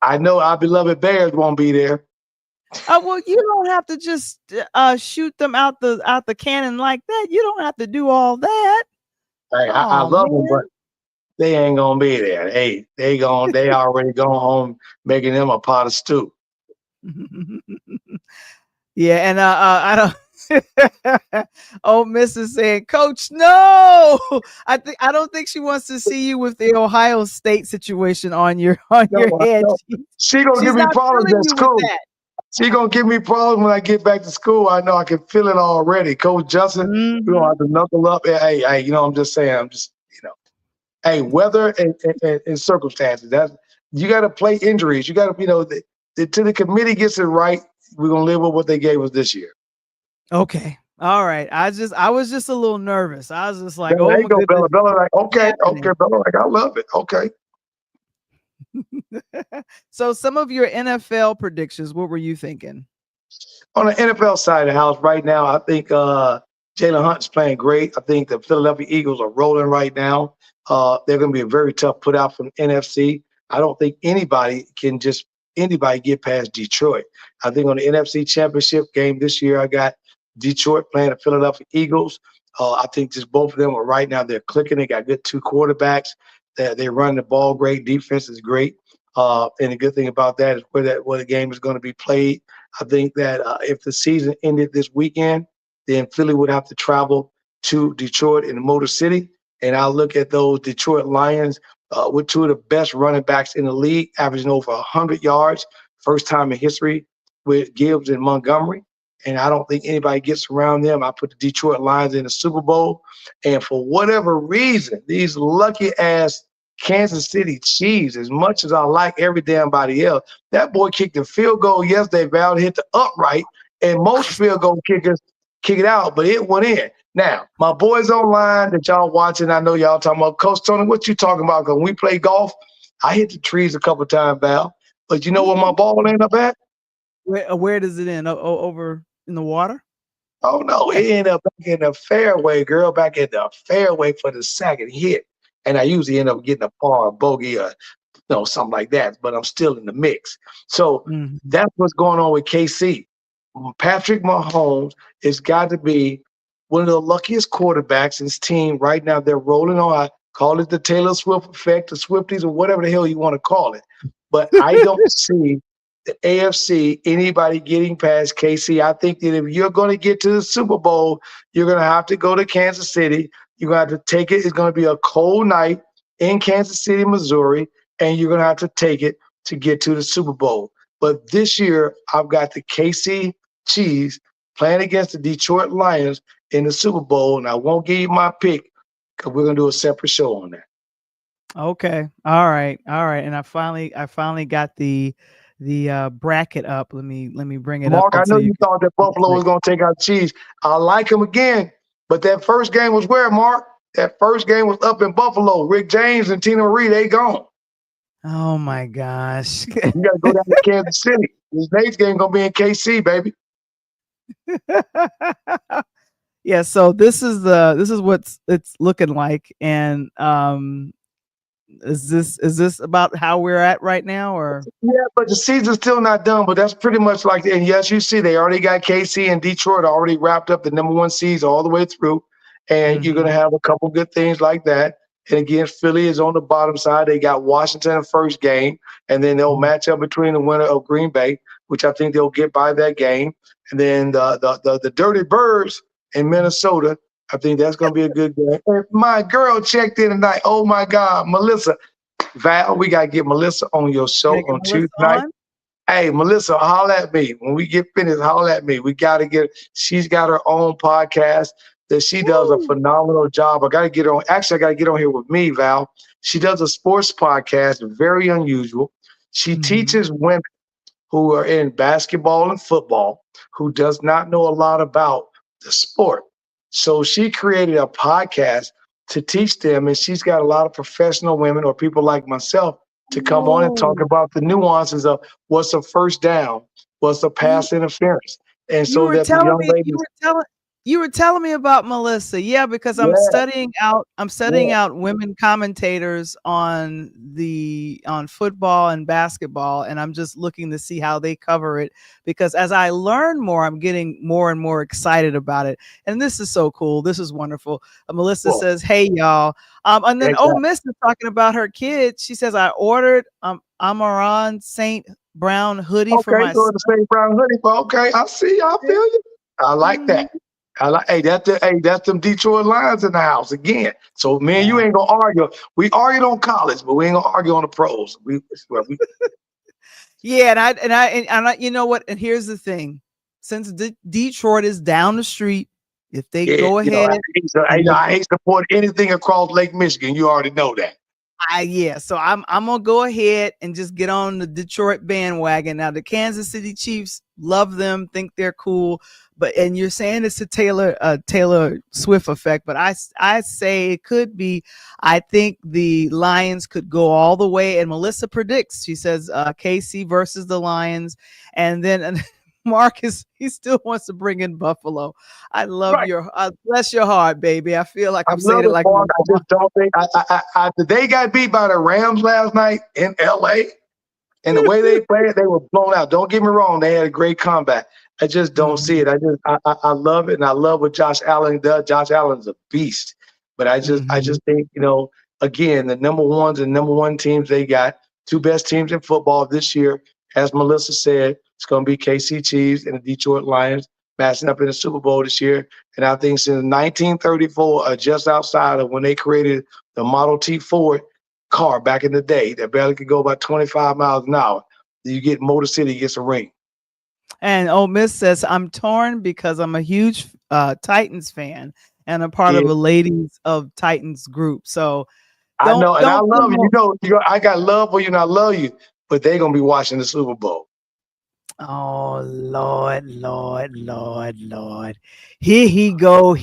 I know our beloved Bears won't be there. Well, you don't have to just shoot them out the cannon like that. You don't have to do all that. Hey, I love them, but they ain't gonna be there. Hey, they already gone home making them a pot of stew. Yeah, and I don't. Oh, Miss is saying, Coach, no. I don't think she wants to see you with the Ohio State situation on your head. She gonna give me problems at school. She gonna give me problems when I get back to school. I know I can feel it already. Coach Justin, we gonna have to knuckle up. Hey, you know, I'm just saying. Hey, weather and circumstances. That you got to play injuries. You got to, you know, till the committee gets it right, we're gonna live with what they gave us this year. Okay, all right. I was just a little nervous. I was just like, there you go, Bella. Bella, like, okay, Bella, like, I love it. Okay. So some of your NFL predictions, what were you thinking? On the NFL side of the house right now, I think Jalen Hunt's playing great. I think the Philadelphia Eagles are rolling right now. They're going to be a very tough put out from NFC. I don't think anybody get past Detroit. I think on the NFC Championship game this year, I got Detroit playing the Philadelphia Eagles. I think just both of them are right now. They're clicking. They got good two quarterbacks. They run the ball great. Defense is great. And the good thing about that is where the game is going to be played. I think that if the season ended this weekend, then Philly would have to travel to Detroit in the Motor City. And I look at those Detroit Lions with two of the best running backs in the league, averaging over 100 yards, first time in history with Gibbs and Montgomery. And I don't think anybody gets around them. I put the Detroit Lions in the Super Bowl. And for whatever reason, these lucky-ass Kansas City Chiefs, as much as I like every damn body else, that boy kicked a field goal yesterday, Val, hit the upright, and most field goal kickers kick it out, but it went in. Now, my boys online that y'all watching, I know y'all talking about, Coach Tony, what you talking about? Because when we play golf, I hit the trees a couple of times, Val. But you know where my ball ended up at? Where does it end? Over in the water? Oh, no, it ended up back in the fairway, girl, back in the fairway for the second hit. And I usually end up getting a par, a bogey, or something like that, but I'm still in the mix. So that's what's going on with KC. Patrick Mahomes has got to be one of the luckiest quarterbacks in his team right now. They're rolling on. I call it the Taylor Swift effect, the Swifties, or whatever the hell you want to call it. But I don't see the AFC anybody getting past KC. I think that if you're going to get to the Super Bowl, you're going to have to go to Kansas City. You're going to have to take it. It's going to be a cold night in Kansas City, Missouri, and you're going to have to take it to get to the Super Bowl. But this year, I've got the KC Chiefs playing against the Detroit Lions in the Super Bowl, and I won't give you my pick because we're going to do a separate show on that. Okay. All right. And I finally got the bracket up. Let me bring it Mark, up. I know you thought that Buffalo was going to take out the Chiefs. I like them again, but that first game was where, Mark? That first game was up in Buffalo. Rick James and Tina Marie, they gone. Oh my gosh. You got to go down to Kansas City. This next game going to be in KC, baby. Yeah, so this is what it's looking like. And is this about how we're at right now, or? Yeah, but the season's still not done, but that's pretty much like, and yes, you see they already got KC and Detroit already wrapped up the number one seeds all the way through. And you're going to have a couple good things like that. And again, Philly is on the bottom side. They got Washington in the first game, and then they'll match up between the winner of Green Bay, which I think they'll get by that game. And then the Dirty Birds in Minnesota, I think that's going to be a good game. And my girl checked in tonight. Oh, my God, Melissa. Val, we got to get Melissa on your show on Tuesday night. Hey, Melissa, holler at me. When we get finished, holler at me. We got to she's got her own podcast that she does a phenomenal job. I got to get her on. Actually, I got to get on here with me, Val. She does a sports podcast, very unusual. She teaches women who are in basketball and football who does not know a lot about the sport. So she created a podcast to teach them, and she's got a lot of professional women or people like myself to come on and talk about the nuances of what's a first down, what's a pass interference. And so that the young ladies... You were telling me about Melissa. Yeah, because I'm studying out women commentators on football and basketball, and I'm just looking to see how they cover it, because as I learn more, I'm getting more and more excited about it. And this is so cool. This is wonderful. Melissa says, "Hey y'all." And then Miss is talking about her kids. She says, "I ordered Amaran St. Brown hoodie for my son." The St. Brown hoodie. Okay, I see. I feel you. I like that. That's them Detroit Lions in the house again. So man, you ain't gonna argue. We argued on college, but we ain't gonna argue on the pros. Yeah, and I, you know what? And here's the thing: since Detroit is down the street, if they go ahead, I hate to support anything across Lake Michigan. You already know that. So I'm gonna go ahead and just get on the Detroit bandwagon. Now the Kansas City Chiefs, love them, think they're cool, and you're saying it's a Taylor Swift effect, but I say it could be. I think the Lions could go all the way, and Melissa predicts. She says KC versus the Lions, and then Marcus, he still wants to bring in Buffalo. I love Right. bless your heart, baby. I feel like I I'm saying love it it, like Mark. I just don't think they got beat by the Rams last night in LA. And the way they played, they were blown out. Don't get me wrong, they had a great comeback. I just don't see it. I love it, and I love what Josh Allen does. Josh Allen's a beast. But I just think, again, the number ones and number one teams, they got two best teams in football this year. As Melissa said, it's going to be KC Chiefs and the Detroit Lions matching up in the Super Bowl this year. And I think since 1934, just outside of when they created the Model T Ford car back in the day that barely could go about 25 miles an hour, you get Motor City gets a ring. And Ole Miss says, I'm torn because I'm a huge Titans fan and a part of a Ladies of Titans group. So I know, and I love you. I got love for you, and I love you, but they're gonna be watching the Super Bowl. Oh, Lord. Here he go.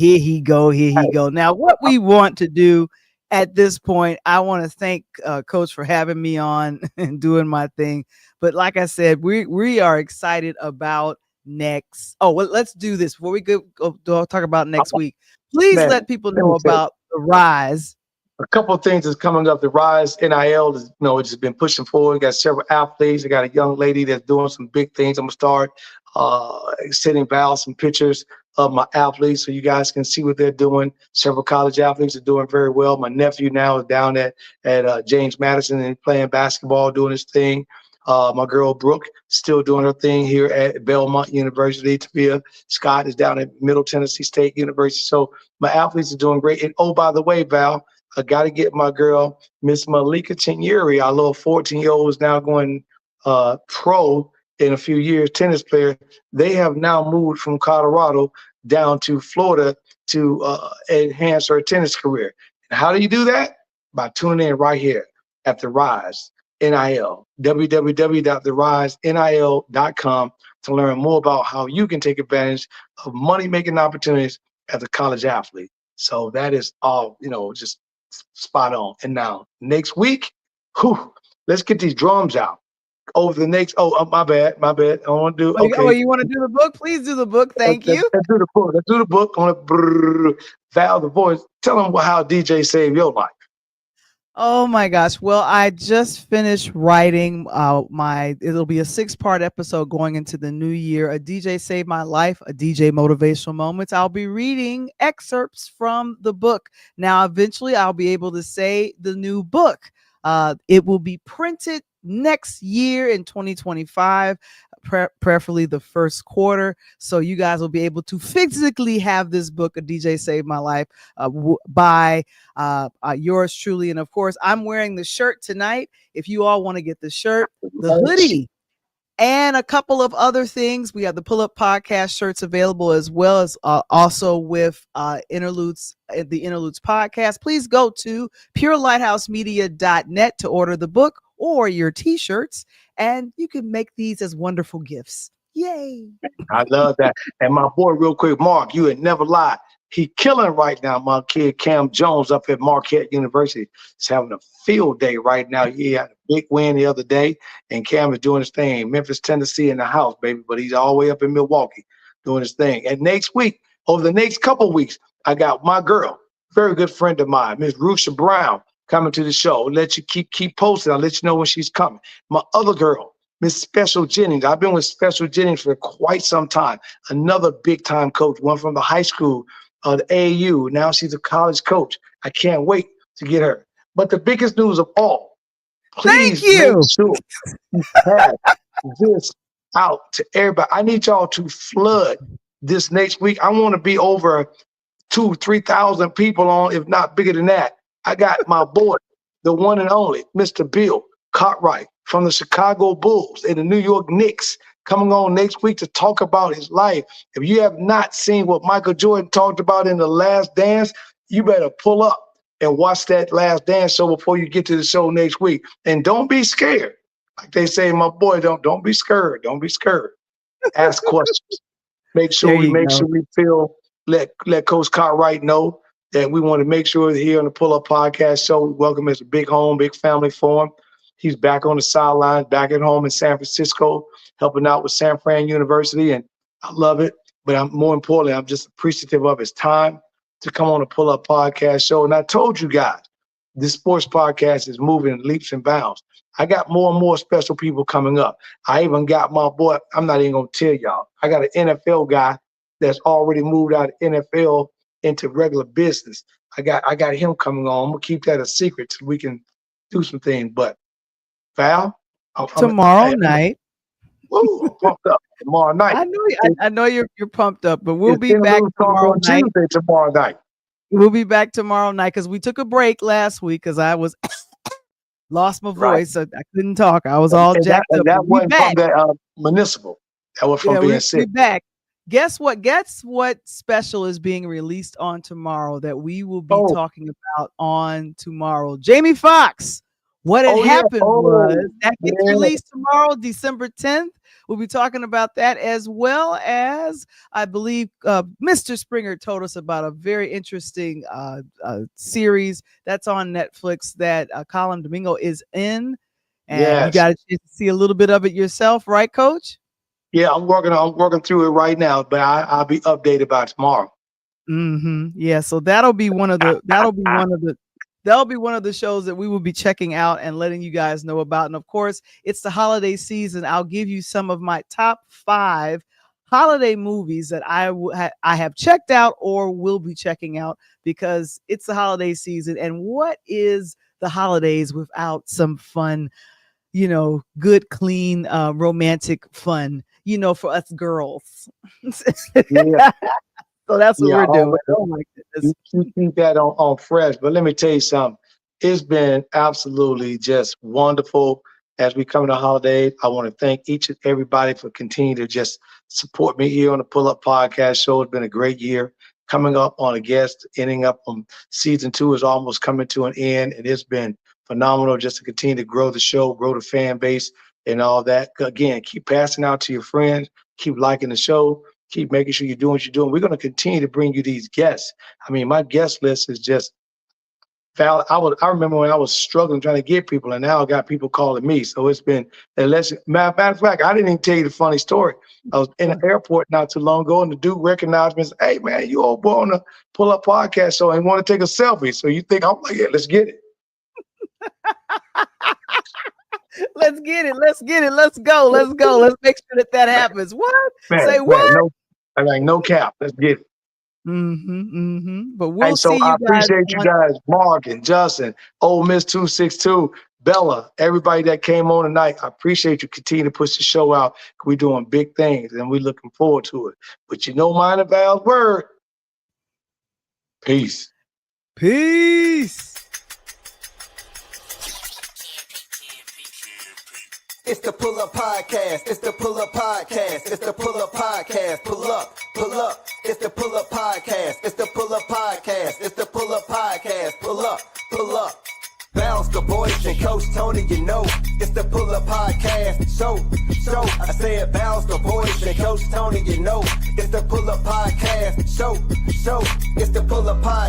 Now, what we want to do at this point, I want to thank Coach for having me on and doing my thing. But like I said, we are excited about next. Oh, well, let's do this before we go talk about next week. Please let people know about the Rize. A couple of things is coming up. The Rize NIL is, it's been pushing forward. We got several athletes. I got a young lady that's doing some big things. I'm gonna start sending Val some pictures of my athletes so you guys can see what they're doing. Several college athletes are doing very well. My nephew now is down at James Madison and playing basketball, doing his thing. My girl Brooke still doing her thing here at Belmont University. Tafia Scott is down at Middle Tennessee State University. So my athletes are doing great. And oh, by the way, Val, I got to get my girl, Miss Malika Chinyeri, our little 14-year-old who's now going pro in a few years, tennis player. They have now moved from Colorado down to Florida to enhance her tennis career. And how do you do that? By tuning in right here at the Rize NIL, www.therizenil.com to learn more about how you can take advantage of money-making opportunities as a college athlete. So that is all, just spot on. And now next week, let's get these drums out. Over the next, my bad. I want to do, okay. You want to do the book? Please do the book. Thank you. Let's do the book. Let's do the book. On Val, the voice. Tell them how DJ saved your life. Oh my gosh. Well, I just finished writing it'll be a 6-part episode going into the new year. A DJ Saved My Life, a DJ Motivational Moments. I'll be reading excerpts from the book. Now, eventually I'll be able to say the new book. It will be printed next year in 2025, preferably the first quarter. So you guys will be able to physically have this book, A DJ Saved My Life, by yours truly. And of course, I'm wearing the shirt tonight. If you all want to get the shirt, the hoodie, and a couple of other things, we have the Pull Up Podcast shirts available, as well as also with Interludes, the Interludes podcast. Please go to purelighthousemedia.net to order the book or your t-shirts, and you can make these as wonderful gifts. Yay. I love that. And my boy, real quick, Mark, you had never lied. He killing right now, my kid Cam Jones up at Marquette University. He's having a field day right now. He had a big win the other day, and Cam is doing his thing. Memphis, Tennessee in the house, baby, but he's all the way up in Milwaukee doing his thing. And next week, over the next couple of weeks, I got my girl, very good friend of mine, Miss Rusha Brown, coming to the show. I'll let you keep posting. I'll let you know when she's coming. My other girl, Miss Special Jennings. I've been with Special Jennings for quite some time. Another big-time coach, one from the high school, the AAU. Now she's a college coach. I can't wait to get her. But the biggest news of all, please make sure you pass this out to everybody. I need y'all to flood this next week. I want to be over 2,000-3,000 people on, if not bigger than that. I got my boy, the one and only, Mr. Bill Cartwright from the Chicago Bulls and the New York Knicks, coming on next week to talk about his life. If you have not seen what Michael Jordan talked about in The Last Dance, you better pull up and watch that Last Dance show before you get to the show next week. And don't be scared. Like they say, my boy, don't be scared. Don't be scared. Ask questions. Make sure we let Coach Cartwright know that we want to make sure that here on the Pull Up Podcast show, we welcome as a big home, big family for him. He's back on the sidelines, back at home in San Francisco, helping out with San Fran University, and I love it. But more importantly, I'm just appreciative of his time to come on the Pull Up Podcast show. And I told you guys, this sports podcast is moving in leaps and bounds. I got more and more special people coming up. I even got my boy, I'm not even going to tell y'all, I got an NFL guy that's already moved out of NFL into regular business. I got him coming on. I'm going to keep that a secret so we can do some things. But Val, tomorrow night. Woo, I'm pumped up. Tomorrow night. I know you're pumped up, but we'll be back tomorrow night. Tuesday, tomorrow night. We'll be back tomorrow night because we took a break last week because I was lost my voice, so I couldn't talk. I was all jacked up. That wasn't from the municipal. That was from being sick. We're back. Guess what? Guess what special is being released on tomorrow that we will be talking about on tomorrow? Jamie Foxx. What had happened was that gets released tomorrow, December 10th. We'll be talking about that, as well as I believe Mr. Springer told us about a very interesting series that's on Netflix that Colin Domingo is in. And you got a chance to see a little bit of it yourself, right, Coach? Yeah, I'm working through it right now, but I'll be updated by tomorrow. Mm-hmm. Yeah, so that'll be one of the shows that we will be checking out and letting you guys know about. And of course, it's the holiday season. I'll give you some of my top 5 holiday movies that I have checked out or will be checking out because it's the holiday season. And what is the holidays without some fun, good, clean, romantic fun, for us girls. Yeah. So that's what we're doing. Oh my goodness. You keep that on fresh. But let me tell you something. It's been absolutely just wonderful as we come to the holidays. I want to thank each and everybody for continuing to just support me here on the Pull Up Podcast show. It's been a great year. Coming up on a guest, ending up on season 2 is almost coming to an end. And it's been phenomenal just to continue to grow the show, grow the fan base and all that. Again, keep passing out to your friends. Keep liking the show. Keep making sure you're doing what you're doing. We're going to continue to bring you these guests. I mean, my guest list is just Val. I remember when I was struggling trying to get people, and now I got people calling me. So it's been matter of fact, I didn't even tell you the funny story. I was in the airport not too long ago, and the dude recognized me and said, "Hey, man, you old boy on the Pull Up Podcast show and want to take a selfie." So you think I'm like, yeah, let's get it. Let's get it. Let's get it. Let's go. Let's go. Let's make sure that happens. What? Say what? No cap. Let's get it. But we'll see you guys. I appreciate you guys, Mark and Justin, Ole Miss 262, Bella, everybody that came on tonight. I appreciate you. Continue to push the show out. We're doing big things, and we're looking forward to it. But mine and Val's word. Peace. Peace. It's the Pull Up Podcast. It's the Pull Up Podcast. It's the Pull Up Podcast. Pull up, pull up. It's the Pull Up Podcast. It's the Pull Up Podcast. It's the Pull Up Podcast. Pull up, pull up. Bounce the voice and Coach Tony, it's the Pull Up Podcast. So I said bounce the voice and Coach Tony, it's the Pull Up Podcast. So it's the Pull Up Podcast.